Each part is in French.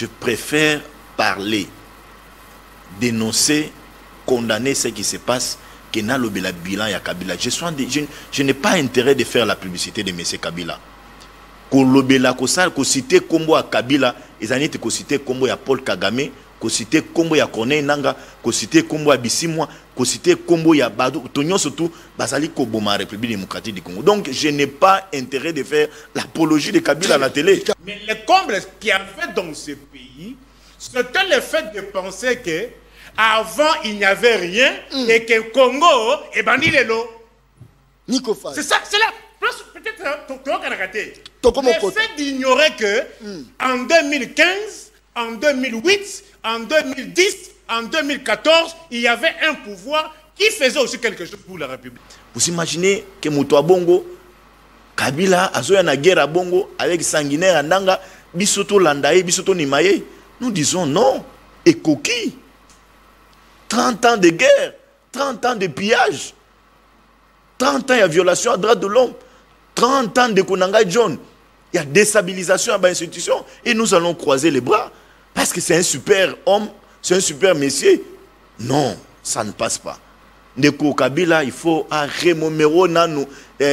je préfère parler, dénoncer, condamner ce qui se passe que dans le bilan ya Kabila. Je n'ai pas intérêt de faire la publicité de M. Kabila. Kolobela ko citer kombo ya Kabila, ezanite ko citer kombo ya Paul Kagame, ko citer kombo ya Corneille Nangaa, ko citer kombo ya Bisimwa, ko citer kombo ya Badou, Tonyon surtout basali ko boma République démocratique du Congo. Donc je n'ai pas intérêt de faire l'apologie de Kabila à la télé. Mais le comble qui a fait dans ce pays, c'était le fait de penser que avant il n'y avait rien et que le Congo est banni les lots. C'est ça, c'est là. Peut-être le fait d'ignorer que en 2015, en 2008, en 2010, en 2014, il y avait un pouvoir qui faisait aussi quelque chose pour la République. Vous imaginez que Moutoua Bongo, Kabila, Azoya na guerre à Bongo, avec Sanguinaire à Nanga, Bisoto Landaye, Bisoto Nimaye. Nous disons non. Et Koki. 30 ans de guerre, 30 ans de pillage, 30 ans de violation à droit de l'homme, 30 ans de Konanga John. Il y a déstabilisation à l'institution. Et nous allons croiser les bras. Parce que c'est un super homme, c'est un super messier. Non, ça ne passe pas. Ndeko Kabila, il faut remémorer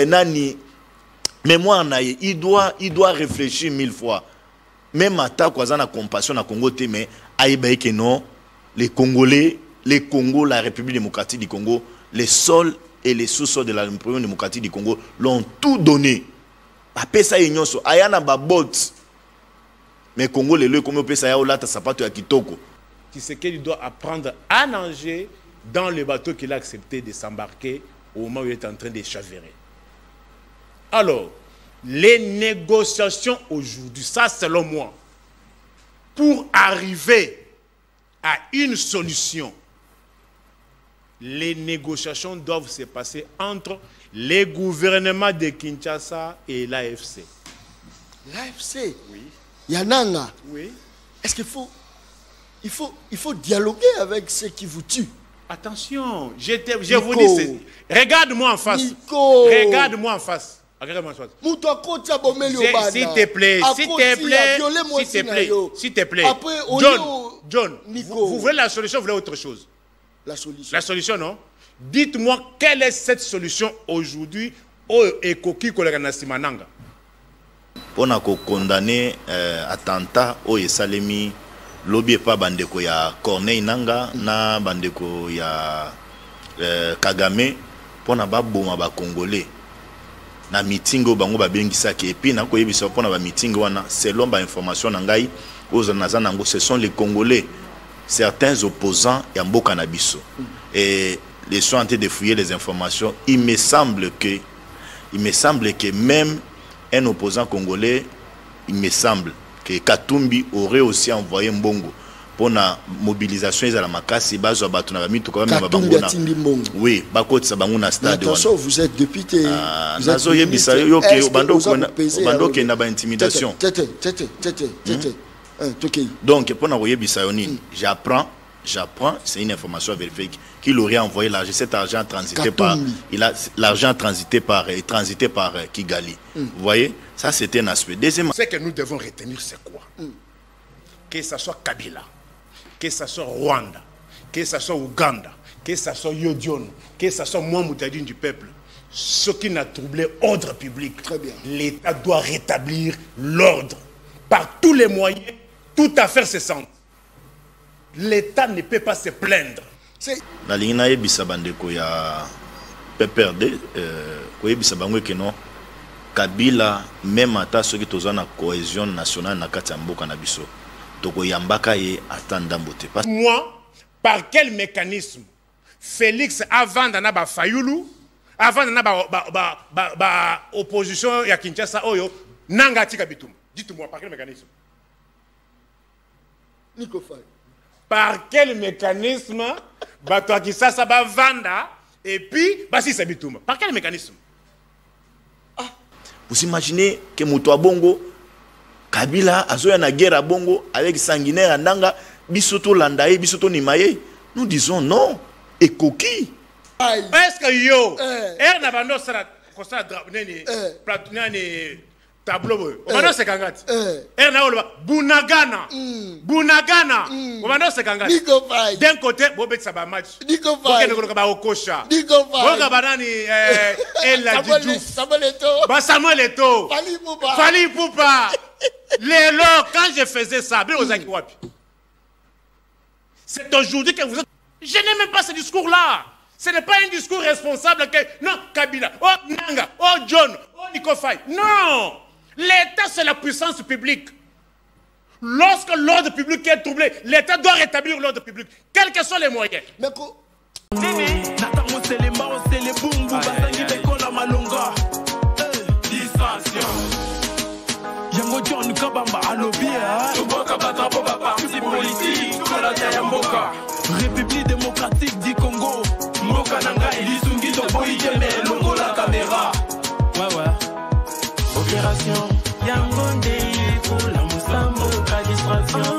nani mémoire naïe. Il doit réfléchir 1000 fois. Même à ta la compassion na Congo mais aïbaï que non, les Congolais, les Congo, la République démocratique du Congo, les sols et les sous-sols de la République démocratique du Congo l'ont tout donné. Après ça, ils sont ayana babot. Mais Congo les lieux comme ça ya olata sapato ya kitoko. Tshisekedi doit apprendre à nager dans le bateau qu'il a accepté de s'embarquer au moment où il est en train de chavirer. Alors, les négociations aujourd'hui, ça selon moi, pour arriver à une solution, les négociations doivent se passer entre les gouvernements de Kinshasa et l'AFC. L'AFC? Oui. Yananga? Oui. Est-ce qu'il faut... Il faut dialoguer avec ceux qui vous tuent. Attention, je vous dis, regarde-moi en face. Nico. Regarde-moi en face. Regarde-moi en face. S'il te plaît. John, vous voulez la solution, vous voulez autre chose? La solution, non? Dites-moi, quelle est cette solution aujourd'hui au Ekoki Kolaganassimananga? On a condamné attentat au Salemi. Lobby pas bandeko ya Corneille Nangaa na bandeko ya Kagame pona ba boma ba Congolais na mitingo bango ba bengisa ki epi na ko yebisa pona ba mitingo wana selon ba information na ngai ozanaza nango ce sont les Congolais certains opposants ya mboka na biso et les sont en train de fouiller les informations. Il me semble que même un opposant congolais, il me semble que Katumbi aurait aussi envoyé Mbongo pour la mobilisation à la Makasi, base à Batuna Mito quand même Bangona. Oui, Bakot Sabanguna stade. Attention, vous êtes député. Nazo yebisa yo ke bando ke na ba intimidation. Donc pour na yebisa yo nini, j'apprends, c'est une information vérifiée qu'il aurait envoyé l'argent, cet argent transité par l'argent transité par Kigali. Vous voyez? Ça, c'était un aspect. Deuxièmement, ce que nous devons retenir, c'est quoi? Que ce soit Kabila, que ce soit Rwanda, que ce soit Ouganda, que ce soit Yodion, que ce soit moi, Moutadine du peuple, ce qui n'a troublé l'ordre public, l'État doit rétablir l'ordre par tous les moyens, toute affaire cessante. L'État ne peut pas se plaindre. La ligne est bisabandeko ya PPRD, koye bisabango ke non. Kabila même ata soki tozana cohésion nationale na kati ya mboka na biso toko yambaka ye atanda mbote. Moi, par quel mécanisme Félix avant d'ana ba Fayulu, avant d'ana ba opposition ya Kinshasa oyo nanga tika bitum. Dites-moi par quel mécanisme? Nico Fay. Par quel mécanisme bato Kinshasa ba vanda et puis ba si bitum? Par quel mécanisme? Vous imaginez que Moutoua Bongo, Kabila, Azoya na guerre à Bongo, avec Sanguinaire à Nanga, Bisoto Landaye, Bisoto Nimaye. Nous disons non. Et Koki. Est-ce que yo, n'a pas tableau. Obano c'est kangati. Bunagana. Bunagana. Obano c'est kangati. Nico Faye. D'un côté, Bobet Saba match. Nico Faye. Okosha. Nico Faye. Bokabanani El Djouf. Samuel Eto'o. Bah Samuel Eto'o. Fali Poupa. Fali Poupa. Lélo, quand je faisais ça, c'est aujourd'hui que vous êtes... Je n'aime même pas ce discours-là. Ce n'est pas un discours responsable que... Non, Kabila, oh Nanga, oh John, oh Nico Faye. Non. L'État, c'est la puissance publique. Lorsque l'ordre public est troublé, l'État doit rétablir l'ordre public. Quels que soient les moyens. Mais Yango John Kabamba alobia Tuboka batrapo ba parti politique Tukala ya mboka République démocratique du Congo Mboka nanga ilisungi toboyi jeme Longo la caméra Ouais Opération Yangonde pour la Moussambo Ka distraction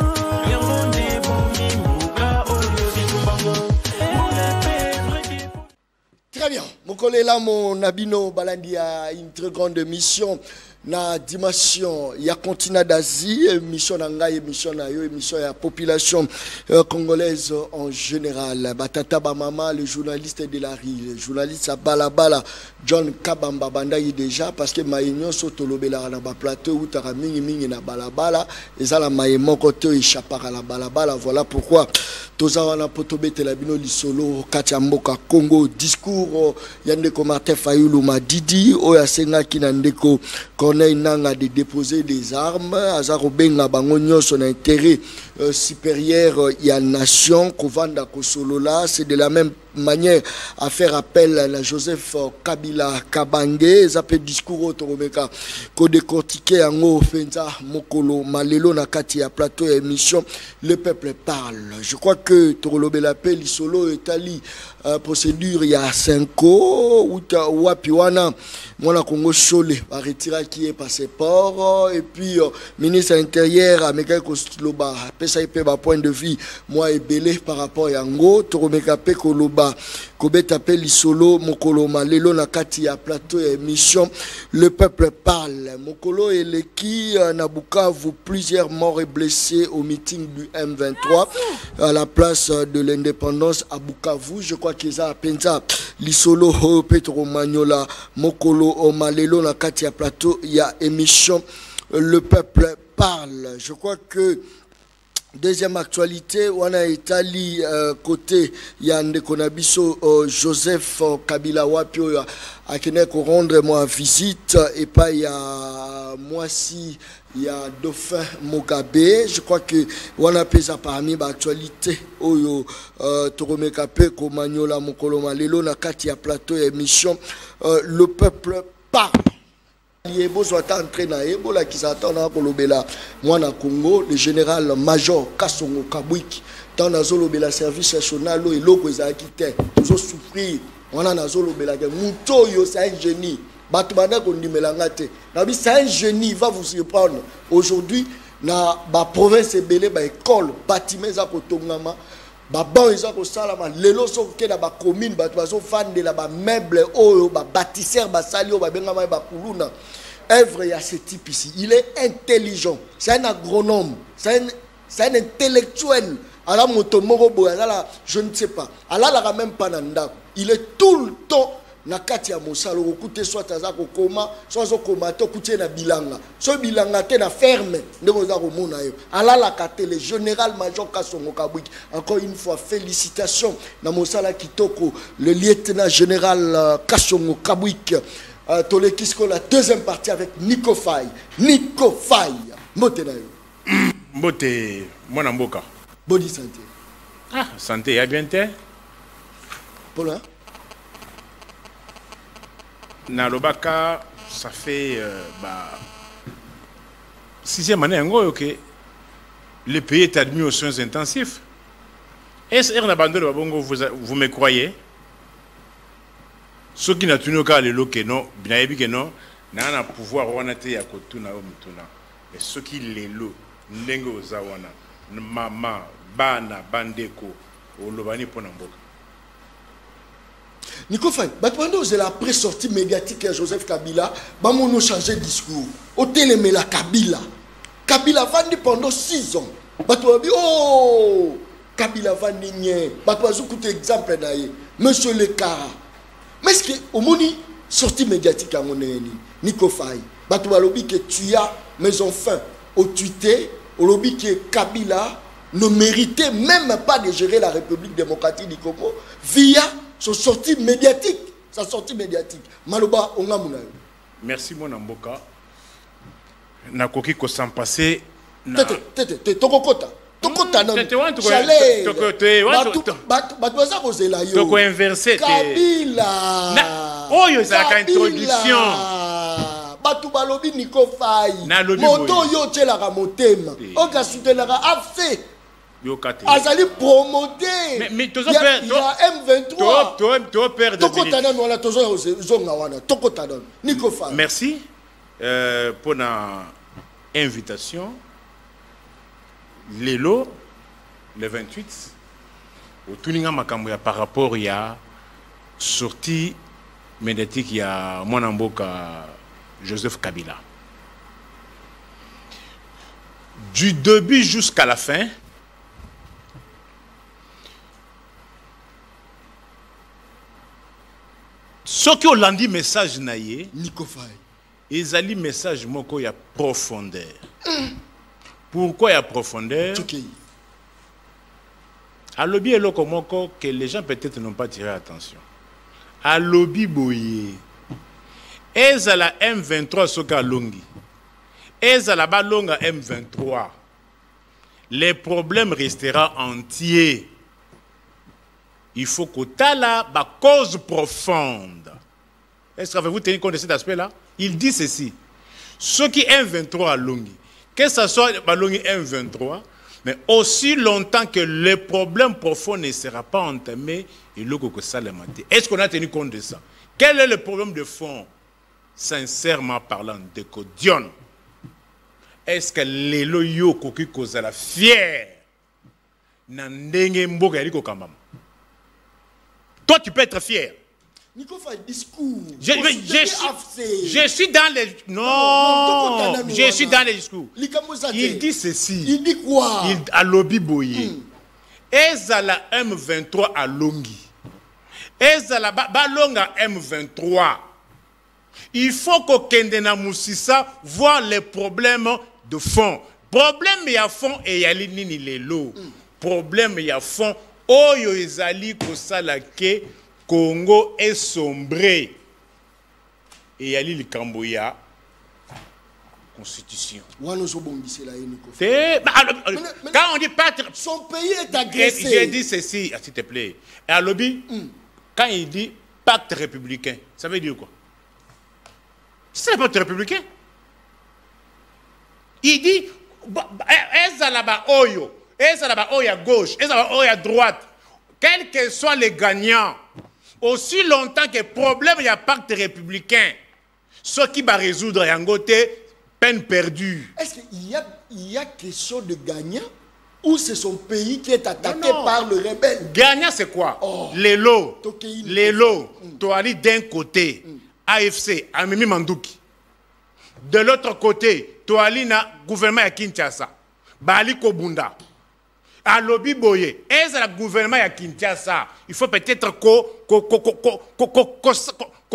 Yangonde pour Mimouka Oyori Tumbango Très bien. Mon collègue là, mon Abino Balandi a une très grande mission. Na dimension ya continent d'Asie, mission nanga mission na yo, mission ya population congolaise en général. Batata ba mama, le journaliste de la rue, le journaliste à Balabala, John Kabamba Bandayi déjà parce que maïnyo sotolobela na ba plateau ou tara mingi na Balabala, ezala maïmo kote échappara la Balabala. Voilà pourquoi toza wana potobete la bino lisolo katia mboka Congo discours yandeko Martin Fayulu Madidi oya senga kina ndeko Corneille Nanga de déposer des armes, Azaro Benga Bangonyo son intérêt supérieur y a nation, Kovanda Kosolola, c'est de la même manière à faire appel à la Joseph Kabila Kabange, zappé discours autoromeka, ko décortiqué en haut, Fenza, Mokolo, Malelo, Nakati, à plateau et émission, le peuple parle. Je crois que Torolobe l'appel, Isolo, Itali, procédure il y a 5 ans, ou Wapiwana, Mona Congo Chole, va retirer qui est passeport, et puis ministre intérieur, Ameka Kostloba, ça y point de vue, moi et belé par rapport à Yango, Toromeka Pekoloba, Kobet appelle Isolo, Mokolo Malelo, Nakati, à plateau et émission, le peuple parle. Mokolo et Leki, Nabukavu, plusieurs morts et blessés au meeting du M23, à la place de l'indépendance à Bukavu. Je crois qu'ils ont Penza, l'Isolo, Petro Magnola, Mokolo, Malelo, Nakati, à plateau, il y a émission, le peuple parle. Je crois que deuxième actualité, on a Italie côté Yande Konabiso Joseph Kabila Wapio a Keneko rendre moi visite et pas il y a moi si il y a Dauphin Mugabe. Je crois que on a pesa parmi l'actualité oyo Toromekape Komagnola Mokoloma Lelo na kati ya plateau émission le peuple parle. Yebo soit entré na Ebola qui s'attend à Kolobela moi na Congo le général major Kasongo Kabwiki dans na Zolobela service national et loko ezakite toujours souffrir on a na Zolobela que mutoyo c'est un génie batubana ko ndimelanga te na bi c'est un génie va vous surprendre aujourd'hui na ba province ebele ba école bâtiment za ko tongama ba ban eza ko salama lelo so ke na ba commune ba bazo fande la ba meuble oyo ba bâtisseur ba sali o ba benga ma ba kuluna œuvre ya ce type ici il est intelligent c'est un agronome c'est un intellectuel ala moto moko boya ala je ne sais pas ala la même pas nanda il est tout le temps na kati ya mosalo kokute soit aza kokoma soit zo komate okutie na bilanga so bilanga te na ferme ndeko za komona yo ala la kate le général major Kasongo Kabwiki encore une fois félicitations na mosala kitoko le lieutenant général Kasongo Kabwiki Tolekisko la deuxième partie avec Nico Faye mbote na yo mbote mwana mboka body santé santé ya bien te Paula Nalobaka, ça fait 6e année que le pays est admis aux soins intensifs. Est-ce qu'on abandonne le Bongo, vous me croyez? Ceux qui n'ont tenu qu'à l'éloquer, non, bien que non, n'a pouvoir on a été à Kotuna ou Mutuna. Mais ceux qui l'élo, Nengo Zawana, Mama, Bana, Bandeko, ou Lobani Ponamboka. Nico Faye, pendant que la pré-sortie médiatique de Joseph Kabila, on a changé de discours. Au télémé la Kabila. Kabila vandi pendant 6 ans. Oh, Kabila vandi nye. Écoute exemple d'ailleurs. Monsieur Lekara. Mais est-ce que au moni sortie médiatique à mon ennemi, Nico Faye, que tu as, mais enfin, au tweeté, au lobby que Kabila ne méritait même pas de gérer la République démocratique du Congo via sa sortie médiatique. Sa sortie médiatique. Maloba, on a mon avis. Merci, mon amboka. Nakoki ko s'en passer. Tokokota. Tokota non. Chalet. Toko inversé. Kabila. Oh, yo ça la introduction. Batu balobi Nico Faye. Moto yo tchelaka motema. Oka soutenaka afse. Azali promoté. Mais il y a M23. Tokota non la tozo zonga wana. Tokota non. Nico Faye. Merci pour l'invitation. Lelo, le 28, au Tuninga Makamouya par rapport il y a sortie médiatique, il y a mon amboka Joseph Kabila. Du début jusqu'à la fin, ce qui ont lundi message naïe, Nico Faye. Ils ont dit message moko ya profondeur. Pourquoi il y a profondeur? À lobby et lokomoko que les gens peut-être n'ont pas tiré attention. À lobby boye. Et à la M23 soka longi. Et à la balonga M23. Les problèmes resteront entiers. Il faut que tala ba cause profonde. Est-ce que vous tenez compte de cet aspect-là? Il dit ceci. Ceux qui M23 à longi. Que ce soit Balongi M23, mais aussi longtemps que le problème profond ne sera pas entamé, il faut que ça le mate. Est-ce qu'on a tenu compte de ça? Quel est le problème de fond? Sincèrement parlant, de Codion. Est-ce que les loyaux qui causent la fière n'andenge mboka yaliko kamam? Toi, tu peux être fier. Nico Faye, discours. Je suis dans les... Non, je suis dans les discours. Il dit ceci. Il dit quoi? À lobby boye. Ezala M23 à Longi. Ezala Balonga M23. Il faut que Kendena Moussissa voit les problèmes de fond. Problème il y a fond et il y a l'inini les lots. Problème il y a fond. Oyo ezali kosala ke Congo est sombré. Et il y a le Camboya constitution. Quand on dit pas... Son pays est agressé. J'ai dit ceci, s'il te plaît. Et à lobby, quand il dit pacte républicain, ça veut dire quoi? C'est le pacte républicain. Il dit, Ezalaba Oyo, Ezalaba Oyo à gauche, Ezalaba Oyo à droite, quels que soient les gagnants, aussi longtemps que problème il y a pacte républicain, ce qui va résoudre Yangote, peine perdue. Est-ce qu'il y a question de gagnant ou c'est son pays qui est attaqué par le rebelle? Gagnant c'est quoi? Les lots, Toali d'un côté, AFC, Amimi Mandouki. De l'autre côté, Toali na gouvernement à Kinshasa, Bali Kobunda. À lobby boye, est-ce le gouvernement à Kinshasa? Il faut peut-être qu'on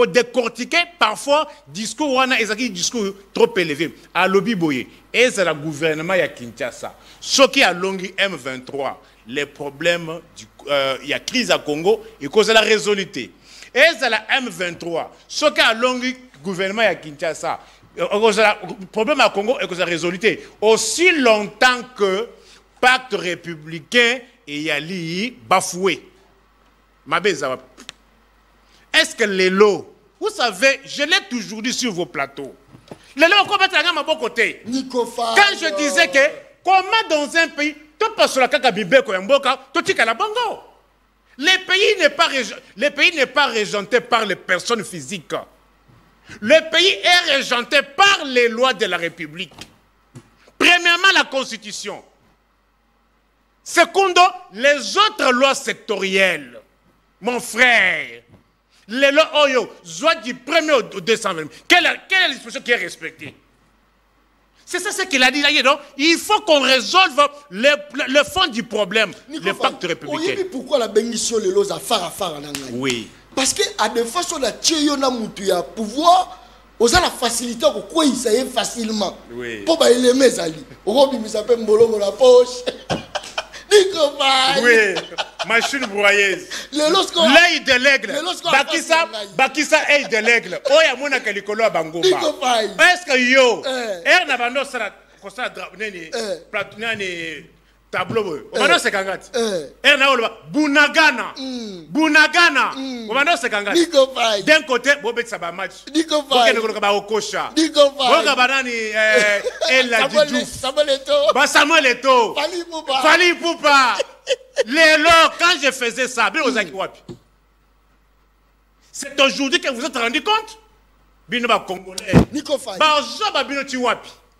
décortiquer parfois discours ou un discours trop élevé. À lobby boye, est-ce le gouvernement à Kinshasa? Ce qui a longi M23, les problèmes, il y a crise à Congo, et cause de la résolution. Est-ce la M23? Ce qui a longi gouvernement à Kinshasa, le problème à Congo et cause de la résolution. Aussi longtemps que pacte républicain et Yali bafoué. Est-ce que les lots, vous savez, je l'ai toujours dit sur vos plateaux, les lots, comment mettre la gamme à bon côté? Quand je disais que, comment dans un pays, tu passes sur la Kakabibé, tu tiens la bongo. Le pays n'est pas régenté par les personnes physiques. Le pays est régenté par les lois de la République. Premièrement, la Constitution. Secondo, les autres lois sectorielles. Mon frère, Les lois, oh yo, soit du 1er au 220. Quelle est l'expression qui est respectée? C'est ça ce qu'il a dit là. Donc, il faut qu'on résolve le fond du problème, le pacte républicain. Oui, pourquoi la bénédiction les lois à faire Oui. Parce que à des fois sur la tchéyona moutou ya pouvoir, on a la facilité pour quoi il s'aille facilement. Oui. Pour bah il aimait Zali. Robi mi s'appelle Mbolo la poche. Oui, machine broyeuse. L'œil de l'aigle. Bakissa œil de l'aigle. Oya mona kelikolo bangomba. Est-ce que yo, n'a pas non ça ça nani nani tableau. On va c'est kangati. Na olba bunagana. Bunagana. On va c'est kangati. D'un côté bobet ça ba match. Boke ne ba okosha. Boka banani la Didjouf. Samuel Eto'o. Fali Poupa. Quand je faisais ça, c'est aujourd'hui que vous vous êtes rendu compte. Binoba Congolais. Nico Faye.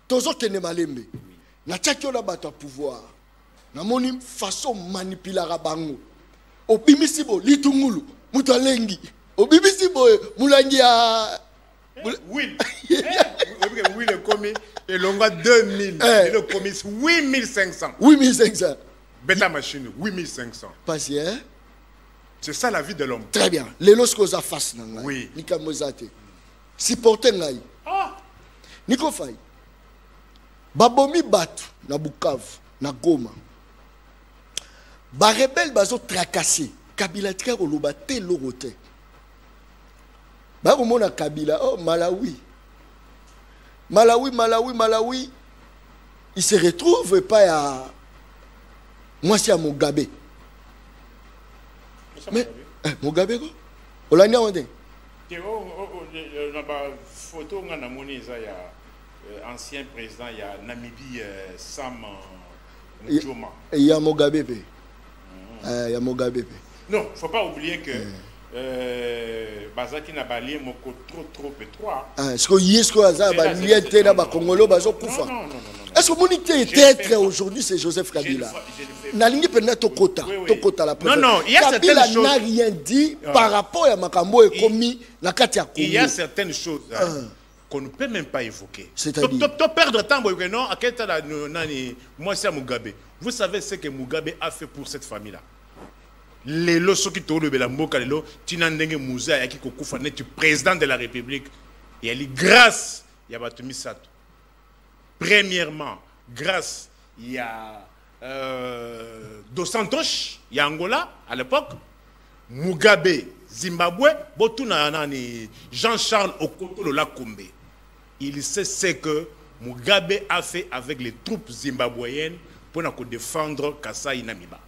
Tozo kene malembe. Na tchaki ona bato pouvoir. Na moni façon manipulara bango. Obimisibo litungulu mutalengi. Obimisibo mulangi ya oui. Oui, le commis et l'onga 2000. Et le commis 8500. 8500. Bêta machine 8500. Passé, hein? C'est ça la vie de l'homme. Très bien. Les lorsqu'on a face nanga. Oui. Nika mozate. Supporter ngai. Ah. Nico Faye. Babomi batu na Bukavu, na Goma. Ba rebelle bazo tracasser. Kabila tika koloba te lorote. Ba komona Kabila, oh Malawi. Malawi. Il se retrouve pas à moi c'est à Mugabe. Mais Mugabe quoi? Olania onde? Na ba photo ngana moni za ya ancien président ya Namibie Sam Nujoma. Et il y a Mugabe pe. Il y a Mugabe pe. Non, faut pas oublier que Bazaki na balien moko trop étroit. Est-ce que yesko aza balien te na ba Congolo bazo kufa? Non. Est-ce que monité être aujourd'hui c'est Joseph Kabila? Nalingi pena tokota la preuve. Non, il y a certaines choses. Kabila n'a rien dit par rapport à makambo et commis la katia Congo. Il y a certaines choses qu'on ne peut même pas évoquer. C'est-à-dire tu perdre temps non à quel temps moi c'est Mugabe. Vous savez ce que Mugabe a fait pour cette famille-là. Les lois qui tournent le mboka les lois tinandenge muza yaki kokufa net président de la République et elle grâce ya batumi sato. Premièrement, grâce il y a Dos Santos, il y a Angola à l'époque, Mugabe, Zimbabwe, Botuna nani Jean-Charles Okoto Lakombe. Il sait ce que Mugabe a fait avec les troupes zimbabwéennes pour défendre Kasai Namiba.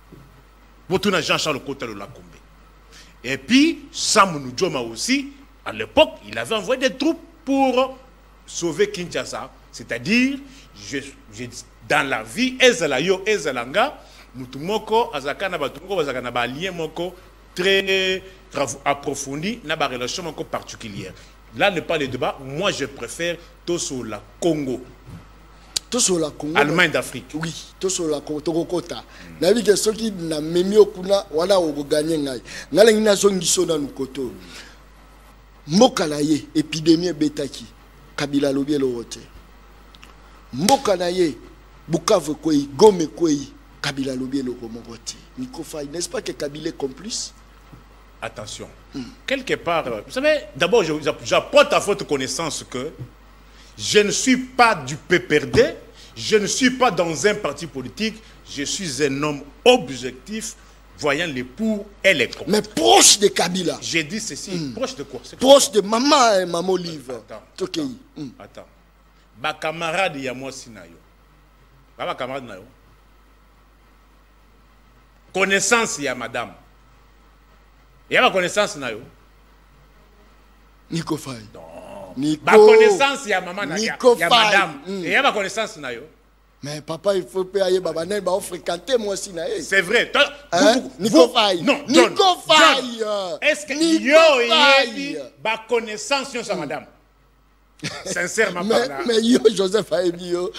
Botuna Jean-Charles Okoto Lakombe. Et puis Sam Nujoma aussi, à l'époque, il avait envoyé des troupes pour sauver Kinshasa. C'est-à-dire, dans la vie, Ezalayo, Ezalanga, Mutumoko, Azakana, Batumoko, Azakana, Balien, Moko, très approfondi, n'a pas relation moko particulière. Là n'est pas le débat. Moi, je préfère Toso la Congo. Toso la Congo. Allemagne d'Afrique. Oui, Toso la Congo, Tokota. Na vie que ceux qui n'a même au kuna, voilà au gagner ngai. Ngala ina zongi sona nukoto. Mokalaye, épidémie betaki. Kabila lobie le rote. Mokanaye, Bukavu koi, Gome koi, Kabila lobie le rote. Nico Faye, n'est-ce pas que Kabila est complice? Attention. Quelque part, vous savez, d'abord, j'apporte à votre connaissance que je ne suis pas du PPRD, je ne suis pas dans un parti politique, je suis un homme objectif, voyant les pour et les contre. Mais proche de Kabila. J'ai dit ceci. Proche de quoi? Proche de maman et maman Olive. Attends. Ba camarade ya moi sinayo. Ba camarade nayo. Connaissance ya madame. Il y a ma connaissance nayo. Nico Faye. Non. Ma connaissance ya maman na ya madame. Il y a ma connaissance nayo. Mais papa, il faut payer babanel ba fréquenter moi aussi naé. C'est vrai. Nico Faye. Non, Nico Faye. Est-ce que yo ba connaissance sur sa madame? Sincèrement mais yo Joseph Ayebi yo.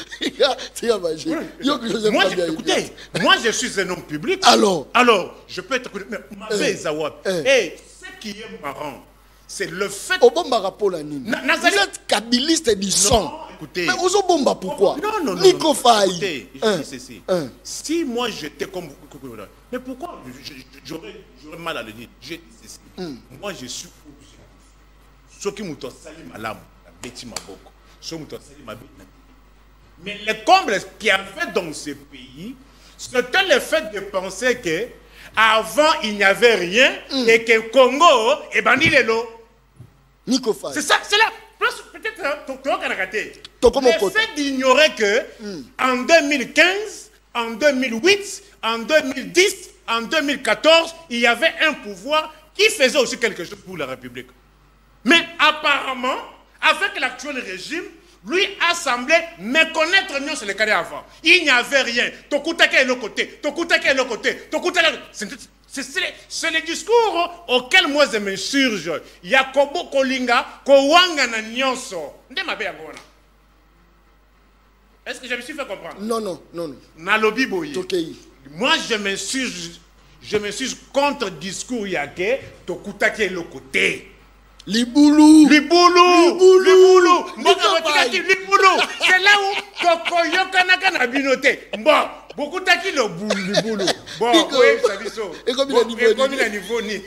Moi je suis un homme public. Alors je peux être mais ma Zawad. Hey, ce qui est marrant, c'est le fait... Obomba Rapola Nini. Vous êtes kabiliste du son. Écoutez... Mais Ozobomba, pourquoi? Non. Nico Faye. Écoutez, je dis ceci. Si moi j'étais comme... Mais pourquoi j'aurais mal à le dire? Je dis ceci. Moi je suis... Ce qui m'a sali ma lame, la bêtise ma boko. Ce qui m'a sali ma bête. Mais le comble qui a fait dans ce pays, c'était le fait de penser que avant il n'y avait rien et que Congo est bandit les lots. Nico Faye. C'est ça, c'est là. Peut-être le fait d'ignorer que en 2015, en 2008, en 2010, en 2014, il y avait un pouvoir qui faisait aussi quelque chose pour la République. Mais apparemment, avec l'actuel régime, lui a semblé méconnaître nous sur le carré avant. Il n'y avait rien. C'est le discours auquel moi je m'insurge. Yakobo Kolinga, Kowanga na Nyonso. Est-ce que je me suis fait comprendre? Non. Nalobi Boye. Moi je m'insurge contre le discours Yake, Tokutake le côté. Liboulou. C'est là où Tokoyoka na binoté. Bon, beaucoup taki le boulou. Bon, oui, ça dit ça. Et comme il a niveau ni.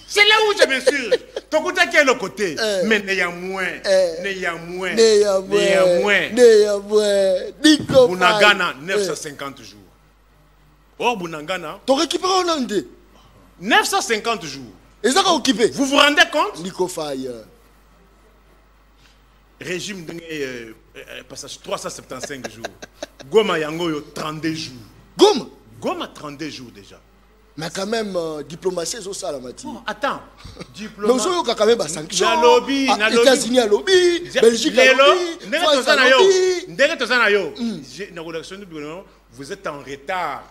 C'est là où je m'insurge. Tokutaki le côté. Mais néanmoins. Bunagana, 950 jours. Oh, Bunagana. Tu récupères en Inde 950 jours. Et ça va occuper. Vous vous rendez compte? Nico Faye. Régime de passage 375 jours. Goma Yangoyo 32 jours. Goma 32 jours déjà. Mais quand même, diplomatie, c'est ça la matière. Attends. Diplomatie. Nous avons quand même des sanctions. États-Unis à lobby, Belgique à lobby, France à lobby. Vous êtes en retard.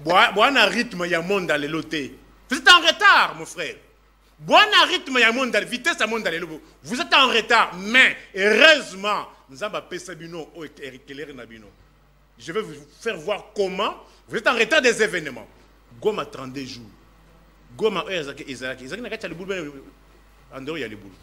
Boana rythme ya monde le loté. Vous êtes en retard, mon frère. Boana rythme ya monde vitesse à monde le. Vous êtes en retard, mais heureusement, nous avons pesa bino o éclairer na bino. Je vais vous faire voir comment vous êtes en retard des événements. Goma 32 jours. Goma Ezaki na kati le boulou andoro ya le boulou.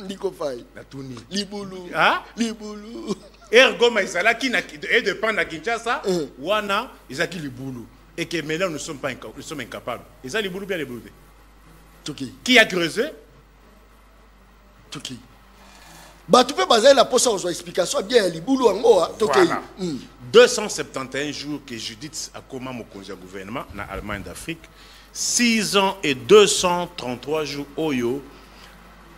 Nico Faye. La touni. Liboulou. Ah? Liboulou. Ergoma Izalaki et de prendre à Kinshasa, Wana, Izaki Liboulou. Et que maintenant nous sommes incapables. Izaki Liboulou bien Liboulou. Qui a creusé? Tuki. Bah tu peux baser la poste sur explication bien Liboulou en haut. Voilà. 271 jours que Judith a comment mon conseil gouvernement en Allemagne d'Afrique. 6 ans et 233 jours Oyo.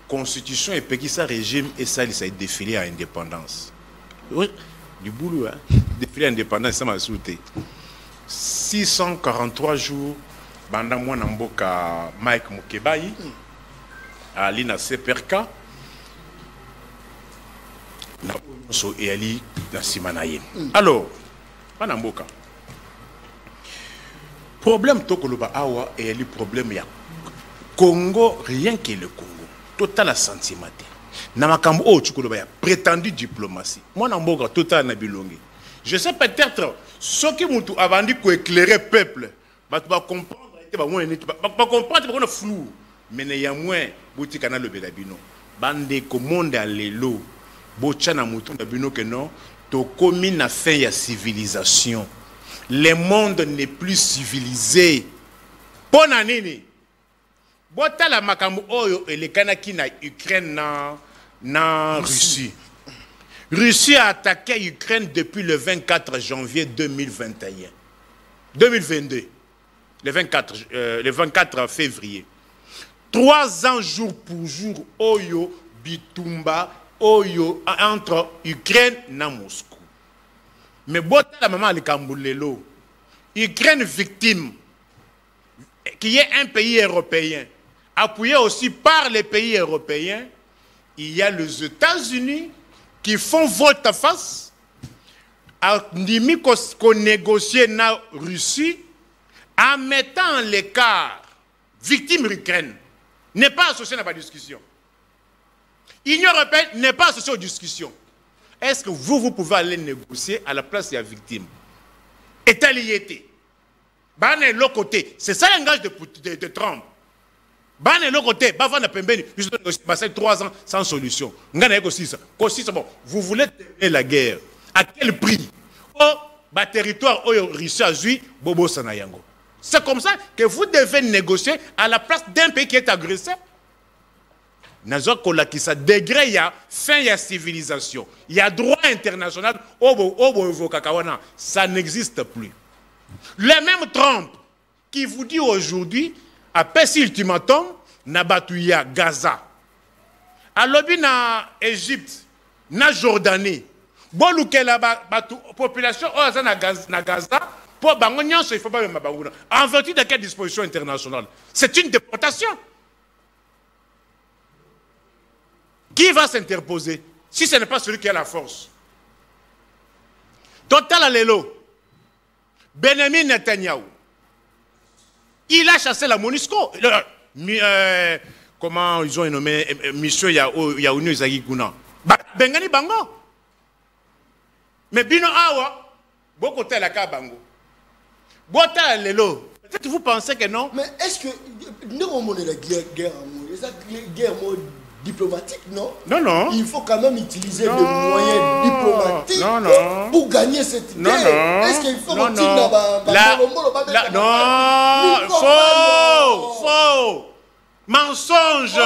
Constitution et Pekisa régime et ça a défilé à indépendance. Oui, du boulot, hein. Défilé à indépendance, ça m'a sauté. 643 jours, pendant moi, Namboka Mike Mukebayi, à l'INA Seperka, et Ali Nassimanaye. Alors, Namboka. Problème Tokoloba Awa et Ali problème ya Congo, rien que le Congo. Total sentiment. Namakambo o chukoloba ya prétendue diplomatie. Moi namboka total na bilongi. Je sais peut-être ce qui mutu avandi ko éclairer peuple. Ba tu vas comprendre te ba moins ba comprendre ba flou. Mais ne ya moins botika na lobela bino. Bande ko monde alelo. Bocha na mutu na bino que non. To komi na fin ya civilisation. Le monde n'est plus civilisé. Pona nini? Botala makambo oyo elekanaki na Ukraine na Russie. Russie a attaqué Ukraine depuis le 24 janvier 2021. 2022. Le 24 février. 3 ans jour pour jour oyo bitumba oyo entre Ukraine na Moscou. Mais botala maman alikambulelo. Ukraine victime qui est un pays européen. Appuyé aussi par les pays européens, il y a les États-Unis qui font volte-face à qu'on négocie na Russie en mettant en l'écart victime Ukraine n'est pas associée à la discussion. L'Union européenne n'est pas associée aux discussions. Est-ce que vous pouvez aller négocier à la place de la victime? État lié. Ban est l'autre côté. C'est ça le langage de Trump. Ban est l'autre côté. Ban va pembeni. Ils ont passé 3 ans sans solution. Ngana aussi ça. Bon, vous voulez terminer la guerre. À quel prix? Oh, territoire où Russie a joué, Bobo Sanayango. C'est comme ça que vous devez négocier à la place d'un pays qui est agressé. Nazo kolakisa degré ya fin ya civilisation. Il y a droit international au kakawana. Ça n'existe plus. Le même Trump qui vous dit aujourd'hui, après si ultimatum, na batuya Gaza. À l'obi na Égypte, na Jordanie. Bon luke la population na Gaza, pour bangonyan il faut pas mabanguna. En vertu de quelle disposition internationale? C'est une déportation. Qui va s'interposer si ce n'est pas celui qui a la force? Total Alelo, Benjamin Netanyahu, il a chassé la MONUSCO. Comment ils ont nommé Monsieur Yaouni Zagi Guna? Bengani Bango. Mais Bino Awa, beaucoup de la Kabango. Bota Alelo. Peut-être vous pensez que non? Mais est-ce que nous avons la guerre diplomatique, non? Non, non. Il faut quand même utiliser des moyens diplomatiques pour gagner cette guerre. Est-ce qu'il faut qu'on tire faux! Mensonge!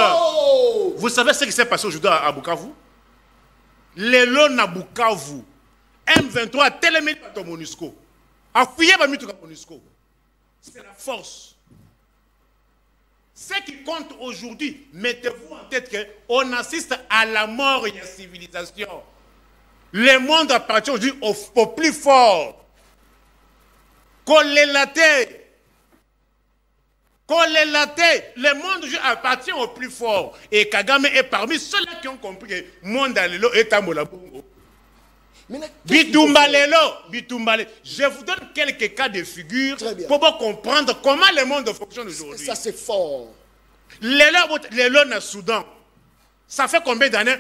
Vous savez ce qui s'est passé aujourd'hui à Bukavu? Les lots à Bukavu. M23 télémé par MONUSCO. Appuyez par MONUSCO. C'est la force. Ce qui compte aujourd'hui, mettez-vous en tête qu'on assiste à la mort de la civilisation. Le monde appartient aujourd'hui au plus fort. Le monde aujourd'hui appartient au plus fort. Et Kagame est parmi ceux-là qui ont compris que le monde est à Molabongo. Bitumbalelo. Je vous donne quelques cas de figure pour comprendre comment le monde fonctionne aujourd'hui. Ça, c'est fort. Les lots na Soudan, ça fait combien d'années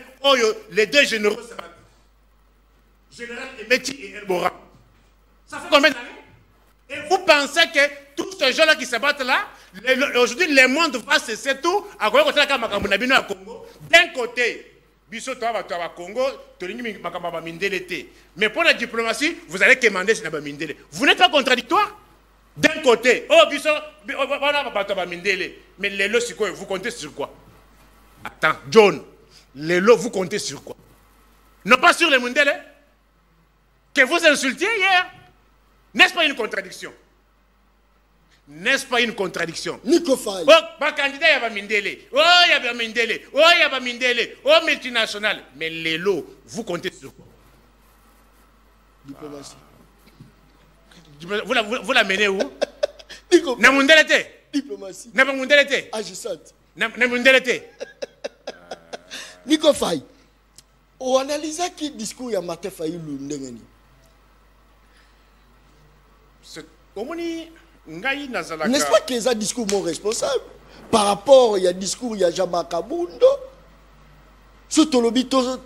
les deux généraux se battent? Général Emeti et Elbora. Ça fait combien d'années? Et vous pensez que tous ces gens-là qui se battent là, aujourd'hui le monde va cesser tout à cause de la Congo. D'un côté, Biso Toaba Congo, mais pour la diplomatie, vous allez commander ce Mindele. Vous n'êtes pas contradictoire? D'un côté, mais les lots, c'est quoi? Vous comptez sur quoi? Attends, John, les lots, vous comptez sur quoi? Non pas sur les Mindele que vous insultiez hier. N'est-ce pas une contradiction? N'est-ce pas une contradiction? Nico Faye. Oh, candidat, il y a Mindele. Oh, il y a Mindele. Oh, il y a Mindele. Oh, multinational. Mais les lots, vous comptez sur quoi? Diplomatie. Vous la menez où? Na Mundelete. Diplomatie. Na Mundelete. Agissante. Na Mundelete. Nico Faye. On analyse qui discours ya Martin Fayulu ndengeni. N'est-ce pas qu'il y a un discours mon responsable par rapport il y a discours il y a Jama Kabundo surtout le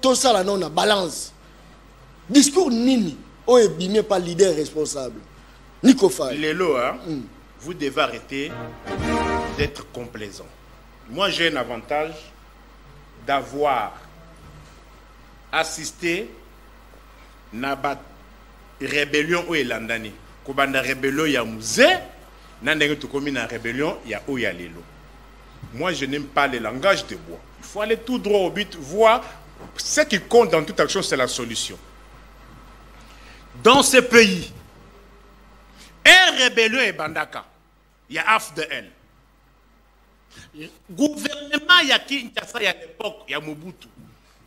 tout ça là non na balance discours nini oh ebimé pas leader responsable Nico Faye. Les lots vous devez arrêter d'être complaisant. Moi j'ai un avantage d'avoir assisté na bat rébellion au Elandani. Kobanda rébellion ya musée, nandenge tu komi na rébellion ya oyalelo. Moi je n'aime pas le langage de bois. Il faut aller tout droit au but, voir ce qui compte dans toute action, c'est la solution. Dans ce pays, un rébellion est bandaka. Il y a AFDL. Gouvernement ya Kinshasa ya l'époque ya Mobutu.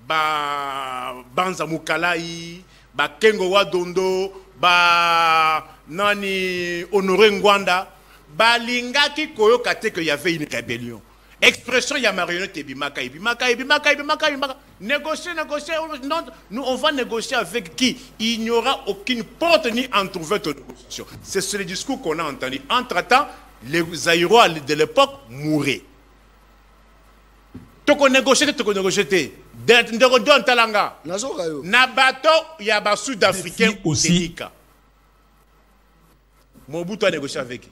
Banza Mukalai, Kengo Wadondo, Nani Honoré Ngwanda, Lingaki Koyoka te qu'il y avait une rébellion. Expression ya marionnette Bimaka. Négocier. Non, nous on va négocier avec qui? Il n'y aura aucune porte ni entrouverte de négociation. C'est le discours qu'on a entendu. Entre-temps, les Aïrois de l'époque mouraient. Toko négocier. Ndero Talanga. Na bateau, il y a des Sud-Africains aussi. Mobutu a négocié avec qui?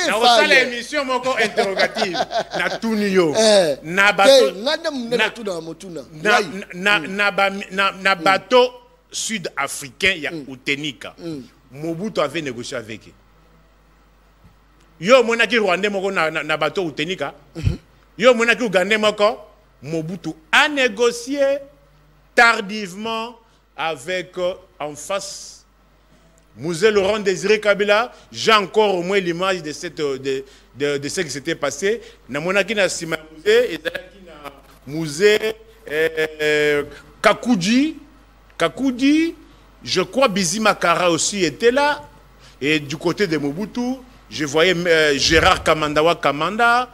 Na l'émission moko interrogative na tunio na bateau na bateau sud-africain ya Utenika. Mobutu avait négocié avec qui? Yo monaki Rwandais moko na bateau Utenika. Yo monaki Ougandais moko. Mobutu a négocié tardivement avec en face Mouzé Laurent Désiré Kabila. J'ai encore au moins l'image de, de ce qui s'était passé. Na monaki na Sima Mouzé, et na Mouzé Kakoudi, je crois Bizi Makara aussi était là. Et du côté de Mobutu, je voyais Gérard Kamandawa Kamanda.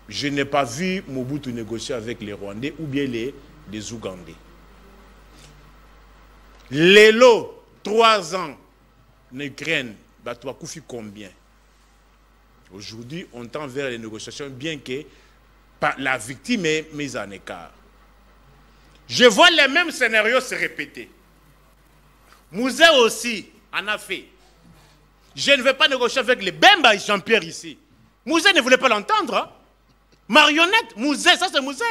Je n'ai pas vu Mobutu négocier avec les Rwandais ou bien les Ougandais. Les lots, 3 ans en Ukraine, tu as coûté combien? Aujourd'hui, on tend vers les négociations, bien que la victime est mise en écart. Je vois les mêmes scénarios se répéter. Mouzé aussi en a fait. Je ne vais pas négocier avec les Bemba et Jean-Pierre ici. Mouzé ne voulait pas l'entendre. Hein? Marionnette, Mouzé, ça c'est Mouzé.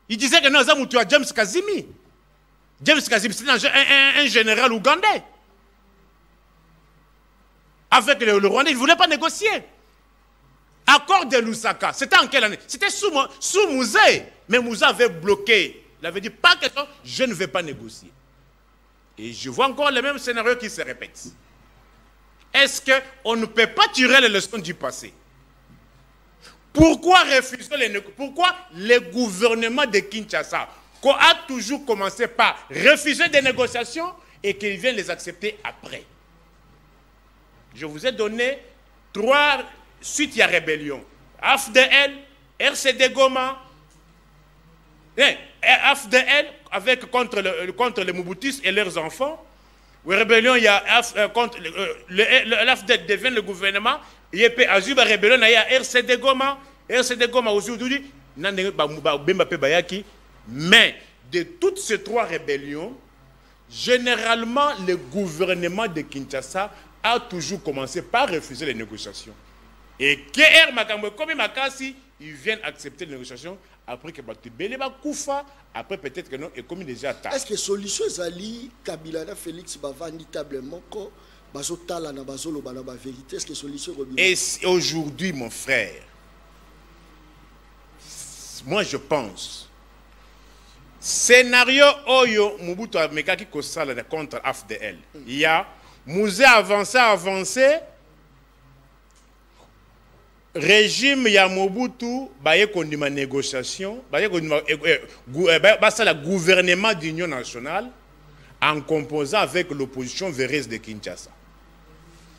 Il disait que non, ça tu as James Kazimi. James Kazimi, c'est un général ougandais. Avec le Rwandais, il ne voulait pas négocier. Accord de Lusaka, c'était en quelle année? C'était sous Mouzé. Mais Mouzé avait bloqué. Il avait dit, pas question, je ne vais pas négocier. Et je vois encore le même scénario qui se répète. Est-ce qu'on ne peut pas tirer les leçons du passé? Pourquoi refuser pourquoi le gouvernement de Kinshasa a toujours commencé par refuser des négociations et qu'ils viennent les accepter après? Je vous ai donné 3 suites à rébellion. AFDL, RCD Goma, AFDL contre les Mobutistes et leurs enfants. Rébellion, il y a contre l'AFDL devient le gouvernement. Il y a Azuba rébellion, il y a RCD Goma. RCD Goma aujourd'hui, mais de toutes ces 3 rébellions, généralement, le gouvernement de Kinshasa a toujours commencé par refuser les négociations. Et KR Makambo, comme Makasi, ils viennent accepter les négociations après que Batubeleba Koufa, après peut-être que non, et comme déjà tard. Est-ce que solution Zali, Kabila, Félix véritablement bazotala na bazolo bana ba vérité? Est-ce que solution? Et aujourd'hui, mon frère, moi je pense, scénario Oyo Mobutu Mekaki Kosala contre AFDL. Il y a Mouzé avancé. Régime ya Mobutu baye kondima négociation, baye kondima la gouvernement d'union nationale en composant avec l'opposition véreuse de Kinshasa.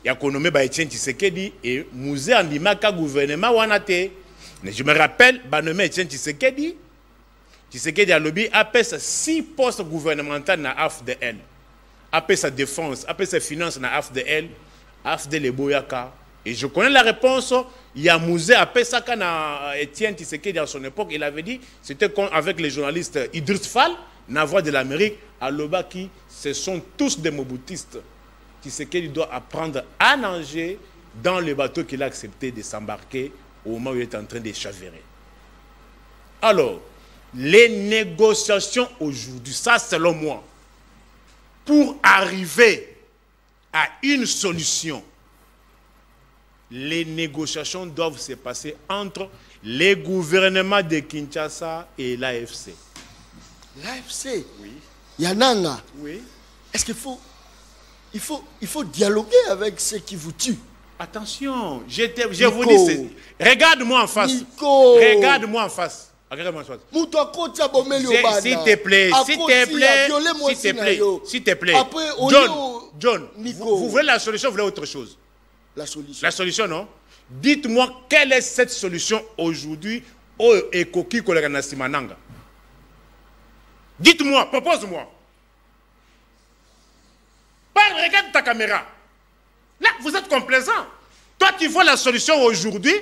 Ya konomé ba Etienne Tshisekedi et Mouzé andimaka gouvernement wanate. Je me rappelle ba nommé Etienne Tshisekedi a lobby après 6 postes gouvernementaux na AFDL. Après sa défense, après sa finance na AFDL le Boyaka. Et je connais la réponse. Il y a Mouzé après ça quand Etienne Tshisekedi à son époque, il avait dit, c'était avec les journalistes Idriss Fall, la voix de l'Amérique, à Lobaki, ce sont tous des Mobutistes. Tshisekedi doit apprendre à nager dans le bateau qu'il a accepté de s'embarquer au moment où il est en train de chavirer. Alors, les négociations aujourd'hui, ça selon moi, pour arriver à une solution, les négociations doivent se passer entre les gouvernements de Kinshasa et l'AFC. L'AFC? Oui. Yananga? Oui. Est-ce qu'il faut dialoguer avec ceux qui vous tuent? Attention, je vous dis, regarde-moi en face. Nico. Regarde-moi en face. Regarde-moi en face. S'il te plaît. John, vous voulez la solution, vous voulez autre chose? La solution, non? Dites-moi, quelle est cette solution aujourd'hui au Ekoki Kolagana Simananga? Dites-moi, propose-moi. Regarde ta caméra. Là, vous êtes complaisant. Toi, tu vois la solution aujourd'hui,